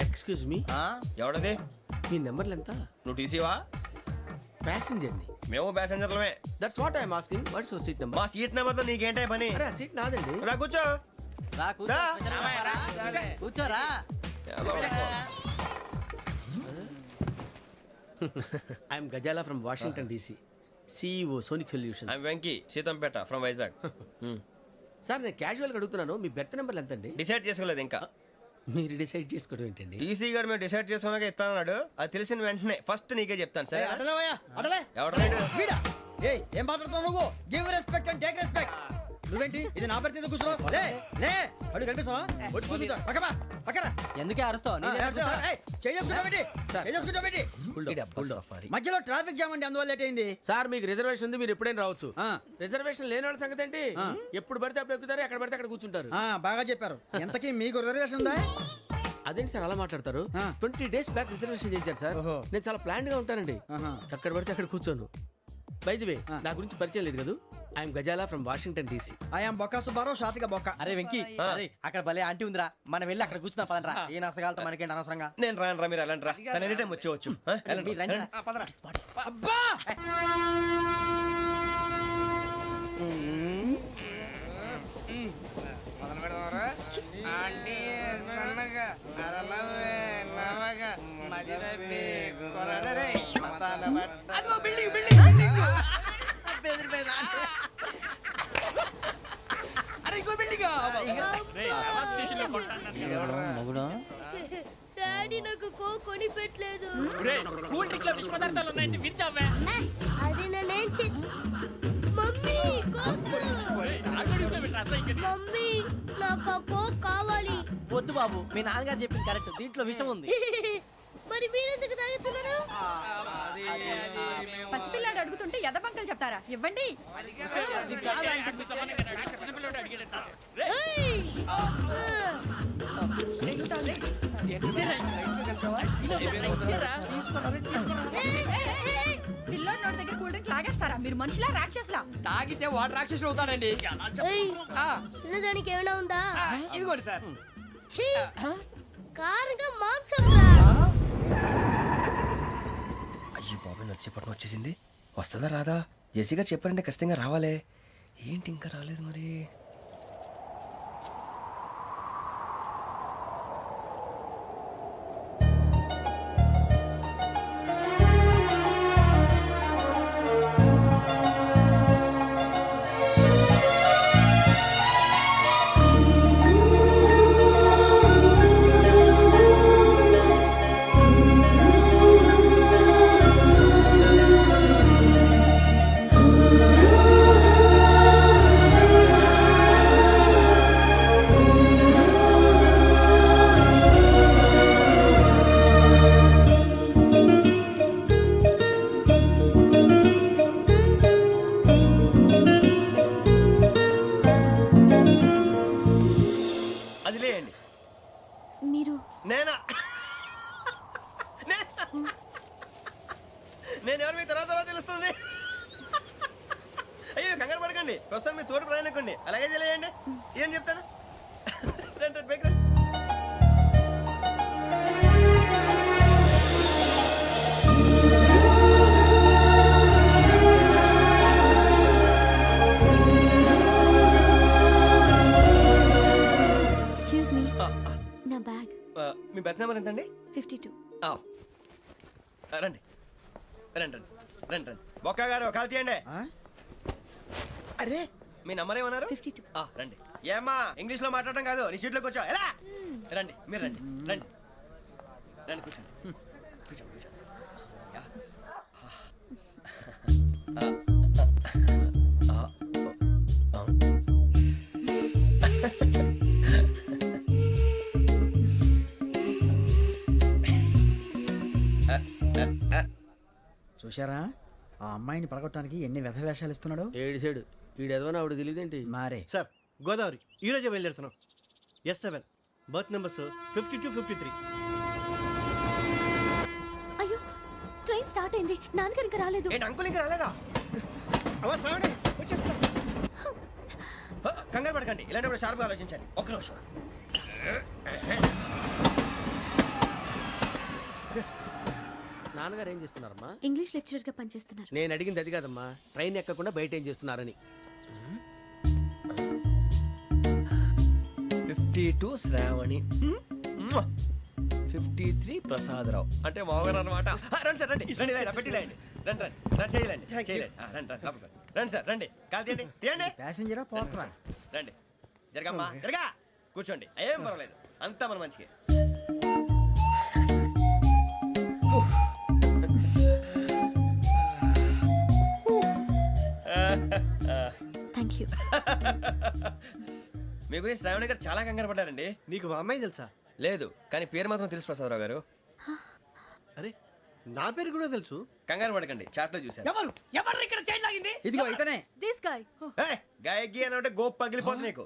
Excuse me, ఎవడది? మీ నెంబర్లు ఎంత? నువ్వు టీసీవా? ప్యాసింజర్ ని. మేము ప్యాసెంజర్లమే. That's what I'm asking. What's your seat number? మా సీట్ నెంబర్తో నీకేంటే పని? అరే ఆ సీట్ నాదండి. రా కూర్చో. రా. కూర్చోరా. I'm Gazala from Washington DC, CEO sonic solution. I'm Venky, Seethampeta from Vizag. Sir నేను క్యాజువల్గా అడుగుతున్నాను, మీ బెర్త్ నెంబర్లు ఎంత అండి? డిసైడ్ చేసుకోలేదు ఇంకా. మీరు డిసైడ్ చేసుకోవడం ఏంటండి? టీసీ గారు మేము డిసైడ్ చేసుకున్నాక ఇస్తానన్నాడు. అది తెలిసిన వెంటనే ఫస్ట్ నీకే చెప్తాను. సరే అడలే ఎవడ ఏం మాట్లాడుతున్నావు నువ్వు? Give respect and take respect. నువ్వేంటి ఇది నా పరిస్థితి కూర్చున్నావు? లే లే అడుగు కనిపిస్తావా? వచ్చి కూర్చుంటా. పక్కరా. ఎందుకే అరుస్తావు? మధ్యలో ట్రాఫిక్ జామ్ అండి, అందువల్ల లేట్ అయింది. సార్ మీకు రిజర్వేషన్ ఉంది, మీరు ఎప్పుడైనా రావచ్చు. రిజర్వేషన్ లేని వాళ్ళ సంగతి ఏంటి? ఎప్పుడు పడితే అప్పుడు ఎక్కుతారు, ఎక్కడ పడితే అక్కడ కూర్చుంటారు. బాగా చెప్పారు. ఎంతకీ మీకు రిజర్వేషన్ ఉందా? అదేంటి సార్ అలా మాట్లాడతారు? 20 days బ్యాక్ రిజర్వేషన్ చేశారు సార్. నేను చాలా ప్లాన్డ్ గా ఉంటానండి. ఎక్కడ పడితే అక్కడ కూర్చోను. బై ది వే, నా గురించి పరిచయం లేదు కదా. I'm Gazala from Washington DC. I'm Bokka Subbarao, షాతిగా బొక్క. అరే వెంకీ, అక్కడ భలే ఆంటీ ఉందిరా, మనం వెళ్ళి అక్కడ కూర్చున్నా పదనరా. ఏ నసగాలతో మనకేంటి అనవసరంగా. నేను రాను రా, మీరు వెళ్ళండి రా. తన ఎనీ టైం వచ్చేవచ్చు. అబ్బా డాడీ నాకు కోక్ కొని పెట్టలేదు. కూల్ డ్రింక్ లో విష పదార్థాలు ఉన్నాయండి, విరిచావే. అది నేనేం మమ్మీ కోక్. మమ్మీ నాకు కోక్ కావాలి. వద్దు బాబు, మీ నాన్నగారు చెప్పింది కరెక్ట్, దీంట్లో విషయం ఉంది. మరి మీరెందుకు తాగుతున్నారు? పసిపిల్లాడు అడుగుతుంటే ఎదబంకలు చెప్తారా? ఇవ్వండి. ఏయ్! పిల్లోడి నోటి దగ్గర కూల్ డ్రింక్ లాగేస్తారా? మీరు మనుషులా రాక్షసులా? తాగితే వాడు రాక్షసుడు అవుతాడండి. తినడానికి ఏమైనా ఉందా? ఇదిగోండి సార్. కారుగా మాంసం. అయ్యి బాబాయ్, నడిచేపట్నం వచ్చేసింది. వస్తుందా రాదా? జేసీ గారు చెప్పారంటే ఖచ్చితంగా రావాలే. ఏంటి ఇంకా రాలేదు మరి? అది లేయండి. మీరు నేనా? నేను ఎవరు మీ తర్వాత తెలుస్తుంది. అయ్యో కంగారు పడకండి, ప్రస్తుతం మీ తోటి ప్రయాణకండి. అలాగే తెలియండి. ఏం చెప్తాను. రండి రండి, పైకి రండి. ఎక్స్క్యూజ్ మీ, నా బ్యాగ్. మీ బెత్ నెంబర్ ఎంతండి? 52. రండి రండి రండి రండి రండి. బొక్క గారు కాల్ తీయండి. అరే మీ నంబర్ ఏమన్నారు? 52. రండి. ఏమ్మా ఇంగ్లీష్ లో మాట్లాడటం కాదు, నీ సీట్లో కూర్చో. ఎలా రండి, మీరు రండి రండి రండి, కూర్చోండి కూర్చోండి కూర్చోండి. చూశారా ఆ అమ్మాయిని పడగొట్టడానికి ఎన్ని వ్యధ వేషాలు ఇస్తున్నాడు. ఏడు సైడు ఈడు ఎదవని ఆవిడ తెలియదేంటి. మారే సార్ గోదావరి ఈ రోజే బయలుదేరుతున్నాం. S7 berth numbers 52, 53. అయ్యో ట్రైన్ స్టార్ట్ అయింది, నాన్నగారు ఇంకా రాలేదు. ఏంటి అంకుల్ ఇంకా రాలేదా? అవ్వ శ్రావణి వచ్చేస్తున్నా. కంగారు పడకండి, ఇలాంటప్పుడు షార్ప్గా ఆలోచించాలి. ఒక్క నిమిషం. నాన్నగారు ఏం చేస్తున్నారమ్మా? ఇంగ్లీష్ లెక్చరర్ గా పనిచేస్తున్నారు. నేను అడిగింది అది కాదమ్మా, ట్రైన్ ఎక్కకుండా బయట ఏం చేస్తున్నారని. 52 శ్రావణి, 53 ప్రసాదరావు అంటే మామగారు అనమాట. రండి సార్ రండి రండి, ఇలా పెట్టి లేండి. రండి రండి రండి, చేయలేండి చేయలేండి. రండి రండి లోపలికి రండి. రండి సార్ రండి, కాలు తీయండి తీయండి. ప్యాసింజరా పోట్రా. రండి జరగమ్మా జరగా, కూర్చోండి. ఏం పర్వాలేదు, అంతా మన మంచిగా. Thank you. మీ గురించి శ్రావణి గారు చాలా కంగారు పడ్డారండి. నీకు మా అమ్మాయి తెలుసా? లేదు, కానీ పేరు మాత్రం తెలుసు ప్రసాదరావు గారు. అరే నా పేరు కూడా తెలుసు. కంగారు పడకండి, చాట్లో చూశాను. ఎవరు ఎవరు ఇక్కడ చైన్ లాగింది? ఇదిగో అయితేనే దిస్ గాయ్. గాయకి అని అంటే గోప్ పగిలిపోతుంది నీకు.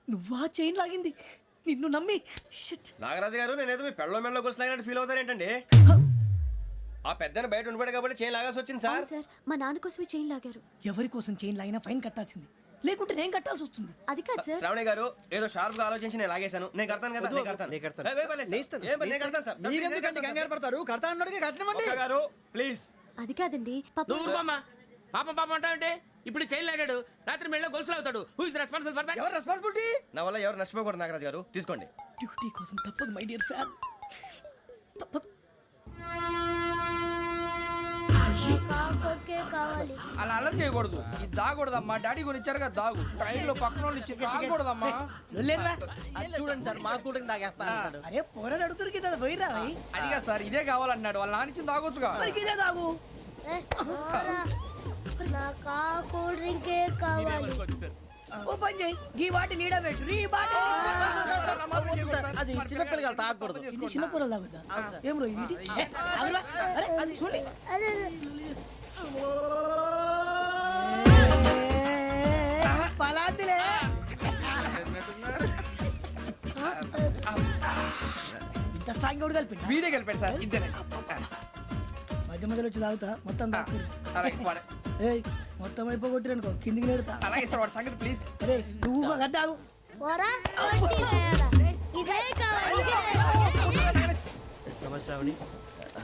నువ్వా చైన్ లాగింది? నిన్ను నమ్మి షిట్. నాగరాజు గారు, నేనేదో మీ పెళ్ళ మెళ్ళలో గురిసిలాగినట్టు ఫీల్ అవుతారేంటండి? ఆ పెద్దని బయట ఉండిపోయాడు కాబట్టి చైన్ లాగాల్సి వచ్చింది సార్. సార్ మా నాన్న కోసమే చైన్ లాగారు. ఎవరి కోసం చైన్ లాగినా ఫైన్ కట్టాల్సింది, లేకుంటే నేను కట్టాల్సి వస్తుంది. అది కాదు సార్. శ్రావణి గారు ఏదో షార్ప్ గా ఆలోచించి నేను లాగేశాను. నేను కడతాను కదా, నేను కడతాను. నేను కడతాను. ఏ, పర్లేదు సార్. ఏం పర్లేదు, నేను కడతాను సార్. మీరెందుకంటే కంగారు పడతారు? కడతా అన్నాడుగా కట్టమండి. ఒక్క గారు ప్లీజ్. అది కాదండి పాప. నువ్వు ఊరుకోమ్మా. పాపం పాపం అంటావంటే ఇప్పుడు చైన్ లాగాడు, రాత్రి మెళ్ళ గొలుసులు అవుతాడు. Who is responsible for that? ఎవరు రెస్పాన్సిబిలిటీ? నా వల్ల ఎవరు నష్టపోకూడదు నాగరాజు గారు, తీసుకోండి. డ్యూటీ కోసం తప్పదు మై డియర్ ఫ్యాన్, తప్పదు. అలా అలర్ట్ చేయకూడదు. ఇది దాగకూడదమ్మా. డాడీ కొని ఇచ్చారు కదా దాగు. ట్రైన్ లో పక్కన వాళ్ళు ఇచ్చి దాగకూడదమ్మా. చూడండి సార్, మా కూడా తాగేస్తా. అరే పోరాడు అడుగుతారు కదా, పోయిరా. అదిగా సార్, ఇదే కావాలన్నాడు. వాళ్ళ నానిచ్చింది తాగొచ్చుగా. ఇదే తాగు. ఓ పని చేయి, ఈ బాటిల్ లీడ పెట్టు. ఈ బాటిల్ అది చిన్నపిల్లలు తాగకూడదు. ఇది చిన్న కూరలు తాగుతా. ఏం రో ఇది? అరే అది చూడండి. పలాతిలే. ఇంత స్ట్రాంగ్ కూడా కలిపి వీడే కలిపాడు సార్. ఇంతనే మధ్య మధ్యలో వచ్చి తాగుతా, మొత్తం తాగుతుంది. ఏయ్ మొత్తం అయిపోగొట్టిరనుకో కిందికి నేడుతా. అలాగే సార్, వాడు సంగతి ప్లీజ్. అరే నువ్వు కదా తాగు. శ్రావణి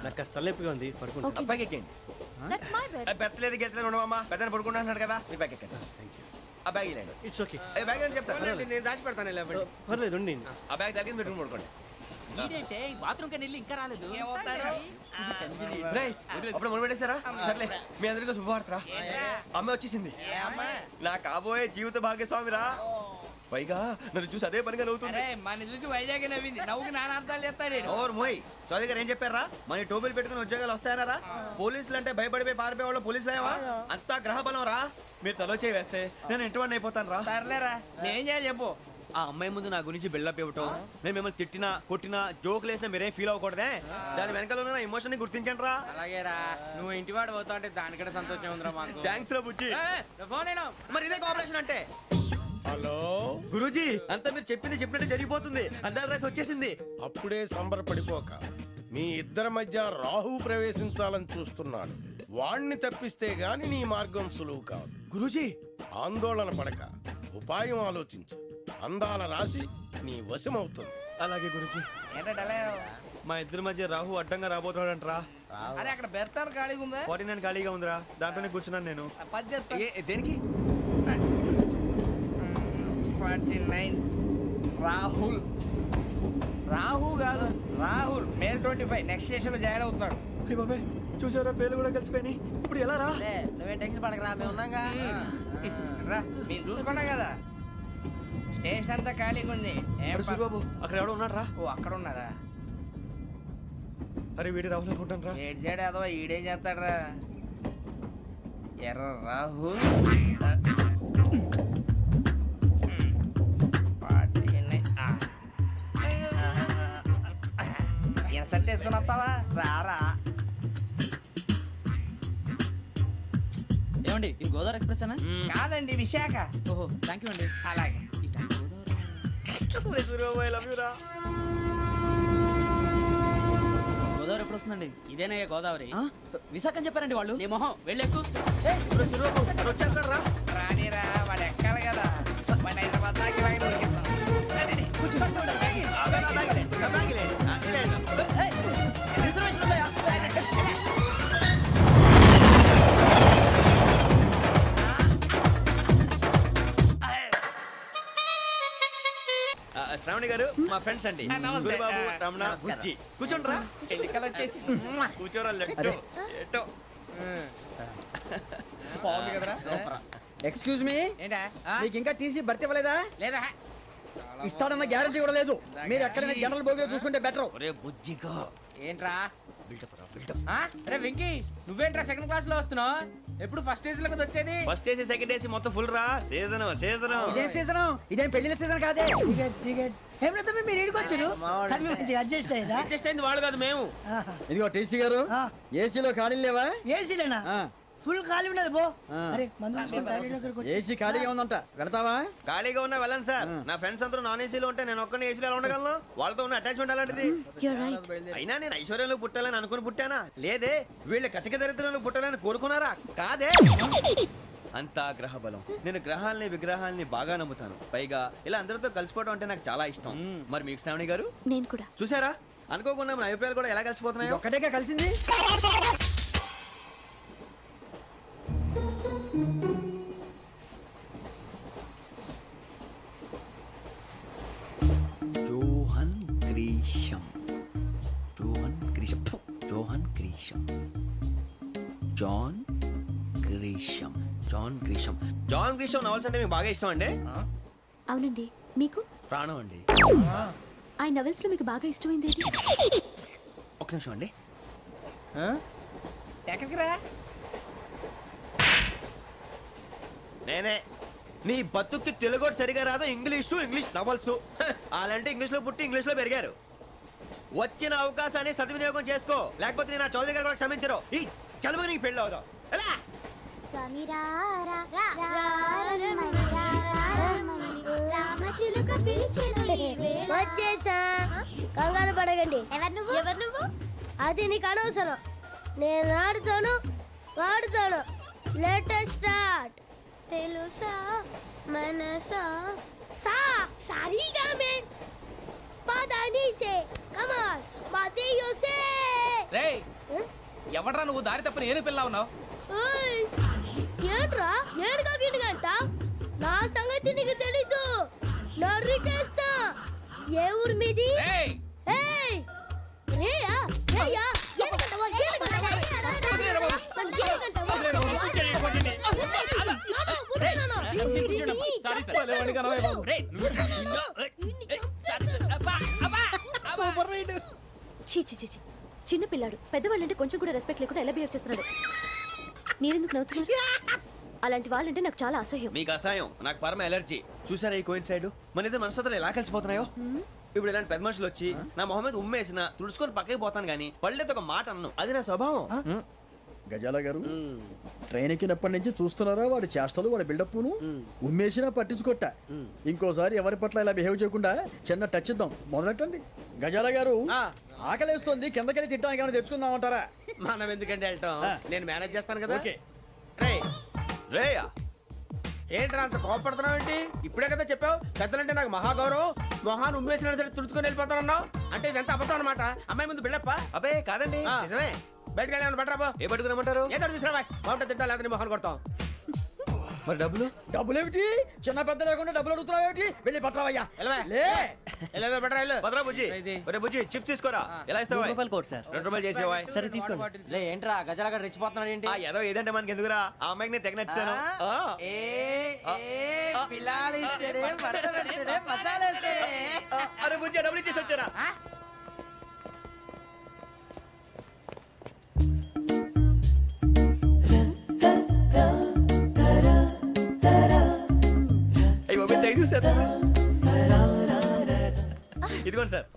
నాకు కాస్త తలెప్పిగా ఉంది, పడుకుంటా. అబ్బాయికి ఎక్కండి. పెట్టలేదు గెట్టలేదు ఉండవమ్మా. పెద్దని పడుకుంటున్నాడు కదా, మీ బ్యాగ్ ఎక్కండి. ఆ బ్యాగ్ ఇలాండి. It's okay. బ్యాగ్ అని చెప్తాను, నేను దాచి పెడతాను. పర్లేదు ఉండి. ఆ బ్యాగ్ తగ్గింది పెట్టుకుని పడుకోండి. బాత్రూమ్ కని వెళ్ళి ఇంకా రాలేదు. రేయ్, అప్పుడు మొదలు పెట్టేశారా? సర్లే, మీ అందరికీ శుభవార్తరా. అమ్మాయి వచ్చేసింది, నా కాబోయే జీవిత భాగ్యస్వామిరా. పైగా నన్ను చూసి అదే పనిగా నవ్వుతుంది. మన చూసి వైజాగ్ నవ్వింది. నవ్వుకి నాన్న అర్థాలు చెప్తాడు. ఓర్ మోయ్, చౌదరి గారు ఏం చెప్పారా? మన టోబీలు పెట్టుకుని ఉద్యోగాలు వస్తాయనరా? పోలీసులు అంటే భయపడిపోయి పారిపోయే వాళ్ళు పోలీసులు అయ్యావా? అంతా గ్రహ బలం రా. మీరు తలో చేయి వేస్తే నేను ఇంటివాడిని అయిపోతాను రా. సర్లేరా, నేనేం చేయాలి చెప్పు. ఆ అమ్మాయి ముందు నా గురించి బిల్డప్ ఇవ్వటం, నేను మిమ్మల్ని తిట్టినా కొట్టినా జోకులు వేసినా మీరేం ఫీల్ అవ్వకూడదే. దాని వెనకాల ఉన్న ఎమోషన్ ని గుర్తించండి రా. అలాగేరా, నువ్వు ఇంటివాడు పోతా అంటే దానికంటే సంతోషం ఉందిరా మాకు. థ్యాంక్స్ రా బుజ్జి. మరి ఇదే కోఆపరేషన్ అంటే. హలో గురూజీ, అంతా మీరు చెప్పింది చెప్పినట్టు జరిగిపోతుంది. అందాల రైస్ వచ్చేసింది. అప్పుడే సంబరపడిపోక. మీ ఇద్దరి మధ్య రాహు ప్రవేశించాలని చూస్తున్నాడు. వాణ్ణి తప్పిస్తే గాని నీ మార్గం సులువు కాదు. గురూజీ, ఆందోళన పడక, ఉపాయం ఆలోచించు. అందాల రాశి నీ వశమవుతుంది. అలాగే గురూజీ. ఏంటంటే మా ఇద్దరి మధ్య రాహు అడ్డంగా రాబోతున్నాడంట్రా. అరే అక్కడ బెర్తాను ఖాళీగా ఉందా? 49 ఖాళీగా ఉందిరా, దాంట్లోనే కూర్చున్నాను నేను. దేనికి? 49 రాహుల్. రాహు కాదు, రాహుల్. మే 25 నెక్స్ట్ స్టేషన్ లో జాయిన్ అవుతున్నాడు. బాబాయ్ చూసారా, పేర్లు కూడా కలిసిపోయినాయి. ఇప్పుడు ఎలా రా? నువ్వేం టెన్షన్ పడకరా, మేము ఉన్నాగా. రా, మేము చూసుకున్నాం కదా. స్టేషన్ అంతా ఖాళీగా ఉంది. సూరిబాబు అక్కడ ఎవడో ఉన్నాడు రా. ఓ అక్కడ ఉన్నారా? అరే వీడి రాహుల్ అనుకుంటాను రా. ఏడు సైడ్ అదో ఈడేం చేస్తాడరా? ఎర్ర రాహుల్. ఈయన సెట్ వేసుకుని వస్తావా? రారా. ఏమండి ఇది గోదావరి ఎక్స్ప్రెస్ అనా? కాదండి విశాఖ. ఓహో థ్యాంక్ యూ అండి. అలాగే. గోదావరి ఎప్పుడు వస్తుందండి? ఇదేనయ్య గోదావరి. విశాఖ అని చెప్పారండి వాళ్ళు. నీ మొహం వెళ్ళెక్కు. రానిరా వాడు ఎక్కాలి కదా. వాడిని హైదరాబాద్ దాకా ఇలాగే దొరికిస్తాం. రండి, కూర్చోండి. రిజర్వేషన్ ఉన్నాయా? శ్రావణి గారు మా ఫ్రెండ్స్ అండి. నమస్తే. సూరిబాబు, రమణ, బుజ్జి. కూర్చోండ్రా. ఎన్నికలు వచ్చేసి కూర్చోరా లెట్టో. ఎట్టో. బాగుంది కదరా? ఎక్స్క్యూజ్ మీ, ఏంటా? మీకు ఇంకా టీసీ భర్తీ ఇవ్వలేదా? లేదా ఇస్తాడన్న గ్యారంటీ కూడా లేదు. మీరు ఎక్కడైనా జనరల్ బోగిలో చూసుకుంటే బెటర్. ఒరే బుజ్జిగా ఏంట్రా? బిల్డప్ రా, బిల్డప్. అరే వెంకీ నువ్వేంట్రా సెకండ్ క్లాస్ లో వస్తున్నావు? ఎప్పుడు ఫస్ట్ ఏజ్ లో కదా వచ్చేది? ఫస్ట్ ఏసీ సెకండ్ ఏసీ మొత్తం ఫుల్ రా. Season season. ఇదేం సీజన్? ఇదేం పెళ్లిన సీజన్ కాదే. మీరు ఇడికొచ్చారు అడ్జస్ట్ అయ్యారా? అడ్జస్ట్ అయింది వాళ్ళు కాదు మేము. ఇదిగో టీసీ గారు, ఏసీలో ఖాళీలు లేవా? ఏసీలేనా? ఫుల్ ఖాళీ ఉండదు బో. అరే ఏసీ ఖాళీగా ఉందంట, వెళతావా? ఖాళీగా ఉన్నా వెళ్ళండి సార్. నా ఫ్రెండ్స్ అందరూ నాన్ ఏసీలో ఉంటే నేను ఒక్కనే ఏసీలో ఎలా ఉండగలను? వాళ్ళతో ఉన్న అటాచ్మెంట్ అలాంటిది. అయినా నేను ఐశ్వర్యంలో పుట్టాలని అనుకుని పుట్టానా? లేదే. వీళ్ళ కటిక దరిద్రంలో పుట్టాలని కోరుకున్నారా? కాదే. అంతా గ్రహ బలం. నేను గ్రహాలని విగ్రహాలని బాగా నమ్ముతాను. పైగా ఇలా అందరితో కలిసిపోవడం అంటే నాకు చాలా ఇష్టం. మరి మీకు శ్రావణి గారు? నేను కూడా. చూసారా, అనుకోకుండా మన అభిప్రాయాలు కూడా ఎలా కలిసిపోతున్నాయో. ఒక్కటేగా కలిసింది. Johan Grisham. Johan Grisham. Johan Grisham. John Grisham. John Grisham. John Grisham novels అంటే మీకు బాగా ఇష్టం అండి? అవునండి. మీకు? ప్రాణం అండి. ఆ నవెల్స్ లో మీకు బాగా ఇష్టమైంది ఏది? ఒక నిమిషం అండి. ఎక్కడికి రా? నేనే. నీ బతుక్కి తెలుగు సరిగా రాదు, ఇంగ్లీష్ నవల్స్. అలాంటి ఇంగ్లీష్ లో పుట్టి ఇంగ్లీష్ లో పెరిగారు. వచ్చిన అవకాశాన్ని సద్వినియోగం చేసుకో, లేకపోతే నేను ఆ చౌదరి గారు కూడా క్షమించరు. ఈ చదువు నీకు పెళ్ళి అవుదాం. ఎలా? వచ్చేసా, కంగారు పడగండి. ఎవరు నువ్వు? అది నీకు అనవసరం. నేను ఆడుతాను, వాడుతాను. Latest start. తెలుసా మనసా సా సారీగా మే పదాని సే కమాల్ బాతియో సే. రేయ్ ఎవడ్రా నువ్వు? దారి తప్పని ఏను పిల్ల ఉన్నావు? ఓయ్ ఏంట్రా ఏడుగా గిడుగంట? నా సంగతి నీకు తెలీదు. నరికేస్తా. ఏ ఊరు మీది? రేయ్ ఏయ్ రేయా రేయా ఏడుగంటవా ఏడుగంటవా చిన్న పిల్లాడు. పెద్దవాళ్ళంటే కొంచెం కూడా రెస్పెక్ట్ లేకుండా ఎలా బిహేవ్ చేస్తున్నాడు? మీరెందుకు నవ్వుతున్నారు? అలాంటి వాళ్ళంటే నాకు చాలా అసహ్యం. మీకు అసహాయం, నాకు పరమ ఎలర్జీ. చూసారా ఈ కోయిన్ సైడ్? మన ఇద్దరు మనస్తత్వాలు ఎలా కలిసిపోతున్నాయో. ఇప్పుడు ఇలాంటి పెద్ద మనుషులు వచ్చి నా మొహం మీద ఉమ్మేసిన తుడుచుకొని పక్కకి పోతాను కానీ పళ్ళేతో ఒక మాట అన్ను. అది నా స్వభావం. గజాల గారు, ట్రైన్ ఎక్కినప్పటి నుంచి చూస్తున్నారా వాడి చేష్టలు, వాడి బిల్డప్ను? ఉమ్మేసినా పట్టించుకోట. ఇంకోసారి ఎవరి పట్ల ఇలా బిహేవ్ చేయకుండా చిన్న టచ్ ఇద్దాం. మొదలెట్టండి. గజాల గారు, ఆకలేస్తుంది, కిందకెళ్ళి తిట్టడానికి ఏమైనా తెచ్చుకుందామంటారా? మనం ఎందుకంటే వెళ్తాం, నేను మేనేజ్ చేస్తాను కదా. ఓకే. రేయా ఏంట్రా అంత కోపడుతున్నావు ఏంటి? ఇప్పుడే కదా చెప్పావు పెద్దలంటే నాకు మహాగౌరవం, మొహాన్ని ఉమ్మేసిన సరే తుడుచుకొని వెళ్ళిపోతానన్నావు. అంటే ఇదంతా అబద్ధం అనమాట. అమ్మాయి ముందు బిల్డప్ప? అబ్బే కాదండి, నిజమే. బయటకు వెళ్ళాను బట్రాబో. ఏ పట్టుకురమ్మంటారు? ఏదో తీసుకురా, బాగుంటుంది తింటా, లేదని మొహాన్ని కొడతాం. మరి డబ్బులు? డబ్బులు ఏమిటి? చిన్న పెద్ద లేకుండా డబ్బులు అడుగుతున్నావు ఏమిటి? వెళ్ళి పట్టరావయ్యా. భద్రా బుజ్జి, ఒరే బుజ్జి చిప్స్ తీసుకోరా. ఎలా ఇస్తావా? Court sir. 2 రూపాయలు చేసేవా? సరే తీసుకోండి. లే ఏంట్రా గజాలగా రెచ్చిపోతున్నాడు ఏంటి? ఆ ఏదో ఏదంటే మనకి ఎందుకురా? ఆ అమ్మాయికి నేను తెగ నచ్చాను. అరే బుజ్జి డబ్బులు ఇచ్చేసి వచ్చారా? ఇదిగోండి సార్.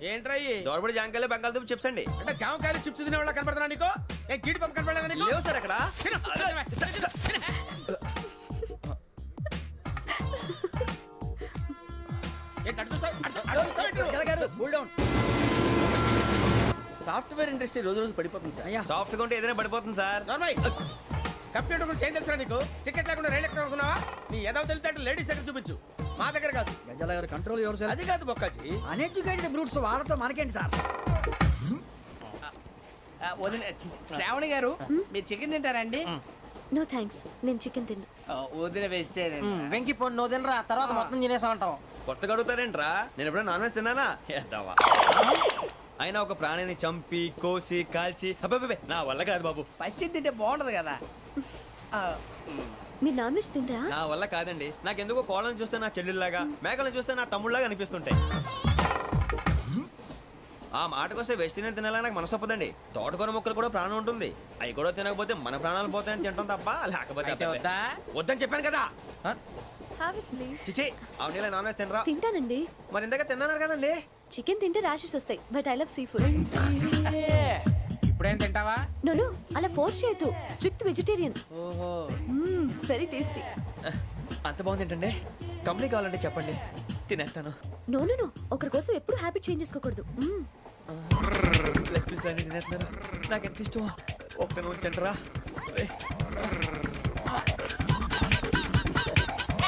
ఏంట్రా దోరబడి జాంకాయలు బంగాళదుంప చిప్స్ అండి. అంటే జామకాయలు చిప్స్ తినే వాళ్ళ కనపడుతున్నా నీకు? ఏ జీడిపప్పు కనపడలేదా నీకు? లేవు సార్ అక్కడ. తిను, తిను. ఏంటి అటు చూస్తావు? అటు చూస్తావు? సాఫ్ట్వేర్ ఇండస్ట్రీ రోజు రోజు పడిపోతుంది సార్. సాఫ్ట్ గా ఉంటే ఏదైనా పడిపోతుంది సార్. నార్మల్. కంప్యూటర్ గురించి ఏం తెలుసా నీకు? టికెట్ లేకుండా రైలు ఎక్కడ అనుకున్నావా? నీ ఏదో తెలితే లేడీస్ దగ్గర చూపించు, మా దగ్గర కాదు. గజాల గారు కంట్రోల్ ఎవరు సార్? అది కాదు బొక్కాజీ. అన్ఎడ్యుకేటెడ్ బ్రూట్స్ వాడతాం మనకేంటి సార్? వదిన శ్రావణి గారు మీరు చికెన్ తింటారండి? నో థ్యాంక్స్, నేను చికెన్ తిన్ను. వదిన వేస్తే వెంకి పొన్ను నువ్వు తినరా, తర్వాత మొత్తం తినేసా ఉంటాం. కొత్తగా అడుగుతారేంట్రా? నేను ఎప్పుడైనా నాన్ వెజ్ తిన్నానా? ఎద్దావా. అయినా ఒక ప్రాణిని చంపి కోసి కాల్చి అబ్బబ్బబ్బే, నా వల్ల కాదు బాబు. పచ్చి తింటే బాగుంటది కదా. మీరు నాన్ వెజ్ తినరా? నా వల్ల కాదండి. నాకెందుకో కోళ్ళని చూస్తే నా చెల్లెళ్ళలాగా, మేకలను చూస్తే నా తమ్ముళ్ళలాగా అనిపిస్తుంటాయి. ఆ మాటకొస్తే వెస్టిరియన్ తినాలని నాకు మనసు ఒప్పదండి. తోటకూర మొక్కలు కూడా ప్రాణం ఉంటుంది. అవి కూడా తినకపోతే మన ప్రాణాలు పోతాయని తింటాం తప్ప లేకపోతే వద్దా? వద్దని చెప్పాను కదా. Have it please. చిచి, అవునీ నాన్ వెజ్ తినరా? తింటానండి. మరి ఇందాక తిన్నాను కదండి. చికెన్ తింటే ర్యాషెస్ వస్తాయి, but I love sea food. ఇప్పుడేం తింటావా? నో అలా ఫోర్స్ చేయొద్దు. Strict vegetarian. ఓహో, వెరీ టేస్టీ. అంత బాగుంది ఏంటండి? కంపెనీ కావాలంటే చెప్పండి, తినేస్తాను. నో నో నో, ఒకరి కోసం ఎప్పుడు హ్యాబిట్ చేంజ్ చేసుకోకూడదు. లెగ్ పీస్ అన్ని తినేస్తున్నారు. నాకు ఎంత ఇష్టమో. ఒకటే ఉంచండిరా.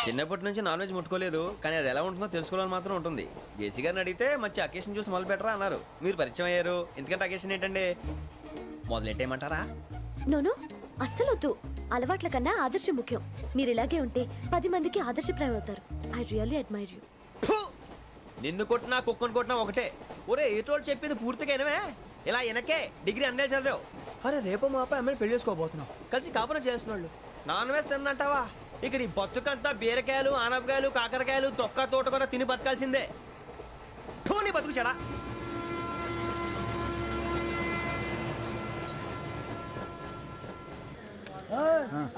చిన్నప్పటి నుంచి నాన్ వెజ్ ముట్టుకోలేదు, కానీ అది ఎలా ఉంటుందో తెలుసుకోవాలని మాత్రం ఉంటుంది. జేసీ గారిని అడిగితే మంచి అకేషన్ చూసి మొదలు పెట్టరా అన్నారు. మీరు పరిచయం అయ్యారు. ఎందుకంటే అకేషన్ ఏంటండి? మొదలెట్టేయమంటారా? నో నో, అస్సలు వద్దు. అలవాట్ల కన్నా ఆదర్శం ముఖ్యం. మీరు ఇలాగే ఉంటే 10 మందికి ఆదర్శప్రాయం అవుతారు. I really admire you. నిన్ను కొట్టినా కుక్కను కొట్టినా ఒకటే. ఒరే ఏటోళ్ళు చెప్పింది పూర్తిగా వినవే. ఇలా వెనకే డిగ్రీ అన్నే చదివావు. అరే రేపు మా అబ్బాయి అమ్మని పెళ్లి చేసుకోబోతున్నావు. కలిసి కాపురం చేస్తున్నాళ్ళు. Non veg తిన్నంటావా? ఇక నీ బతుకంతా బీరకాయలు, ఆనపకాయలు, కాకరకాయలు, తొక్క తోట కూడా తిని బతకాల్సిందే. నీ బతుకు చెడా.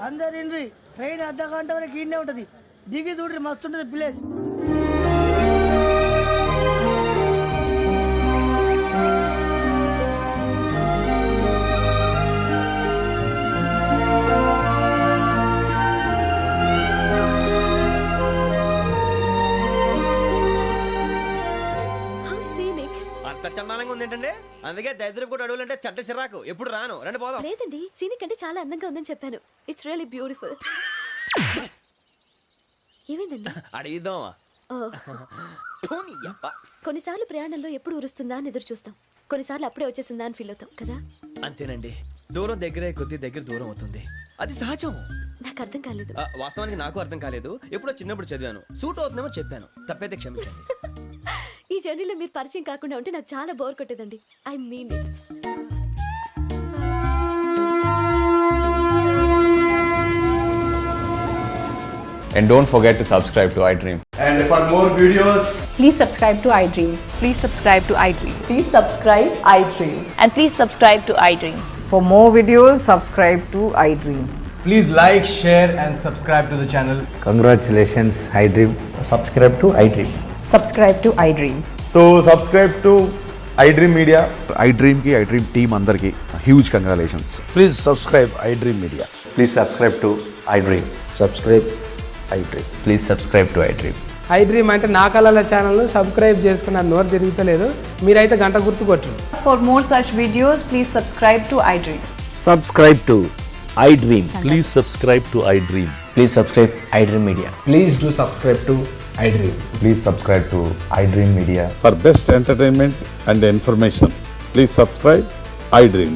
అందరు ఇండ్రి, ట్రైన్ అర్ధ గంట వరకు ఇన్నే ఉంటది. దిగి చూడ్రి, మస్తు ఉంటది ప్లేస్. అంత చందానంగా ఉంది ఏంటండి? అందుకే దరిద్రం కూడా అడవులంటే చెడ్డ చిరాకు. ఎప్పుడు రాను. రండి పోదాం. లేదండి, సీనిక్ అంటే చాలా అందంగా ఉందని చెప్పాను. It's really beautiful. ఏమైందండి? అడిగిద్దామా? కొన్నిసార్లు ప్రయాణంలో ఎప్పుడు ఉరుస్తుందా అని ఎదురు చూస్తాం. కొన్నిసార్లు అప్పుడే వచ్చేసిందా అని ఫీల్ అవుతాం కదా. అంతేనండి. దూరం దగ్గరే కొద్ది దగ్గర దూరం అవుతుంది. అది సహజం. నాకు అర్థం కాలేదు. వాస్తవానికి నాకు అర్థం కాలేదు. ఎప్పుడో చిన్నప్పుడు చదివాను. సూట్ అవుతుందేమో చెప్పాను. తప్పైతే క్షమించండి. ఈ జర్నీలో మీరు పరిచయం కాకుండా ఉంటే నాకు చాలా బోర్ కొట్టేదండి. I mean it. And don't forget to subscribe to iDream. And for more videos, Please subscribe to iDream. Please subscribe to iDream. Please subscribe iDream. And please subscribe to iDream. For more videos, subscribe to iDream. Please like, share and subscribe to the channel. Congratulations, iDream. Subscribe to iDream. Subscribe to iDream. So subscribe to iDream Media. iDream ki iDream team andarki huge congratulations. please subscribe iDream Media. Please subscribe to iDream. Subscribe iDream. Please subscribe to iDream. iDream అంటే నా కళల channel subscribe చేసుకున్న నోరు తిరుగుతలేదు. మీరైతే గంట గుర్తు కొట్టండి. For more such videos, please subscribe to iDream. Subscribe to iDream. Please subscribe to iDream. Please subscribe iDream Media. Please do subscribe to iDream. Please subscribe to iDream Media. For best entertainment and information, please subscribe iDream.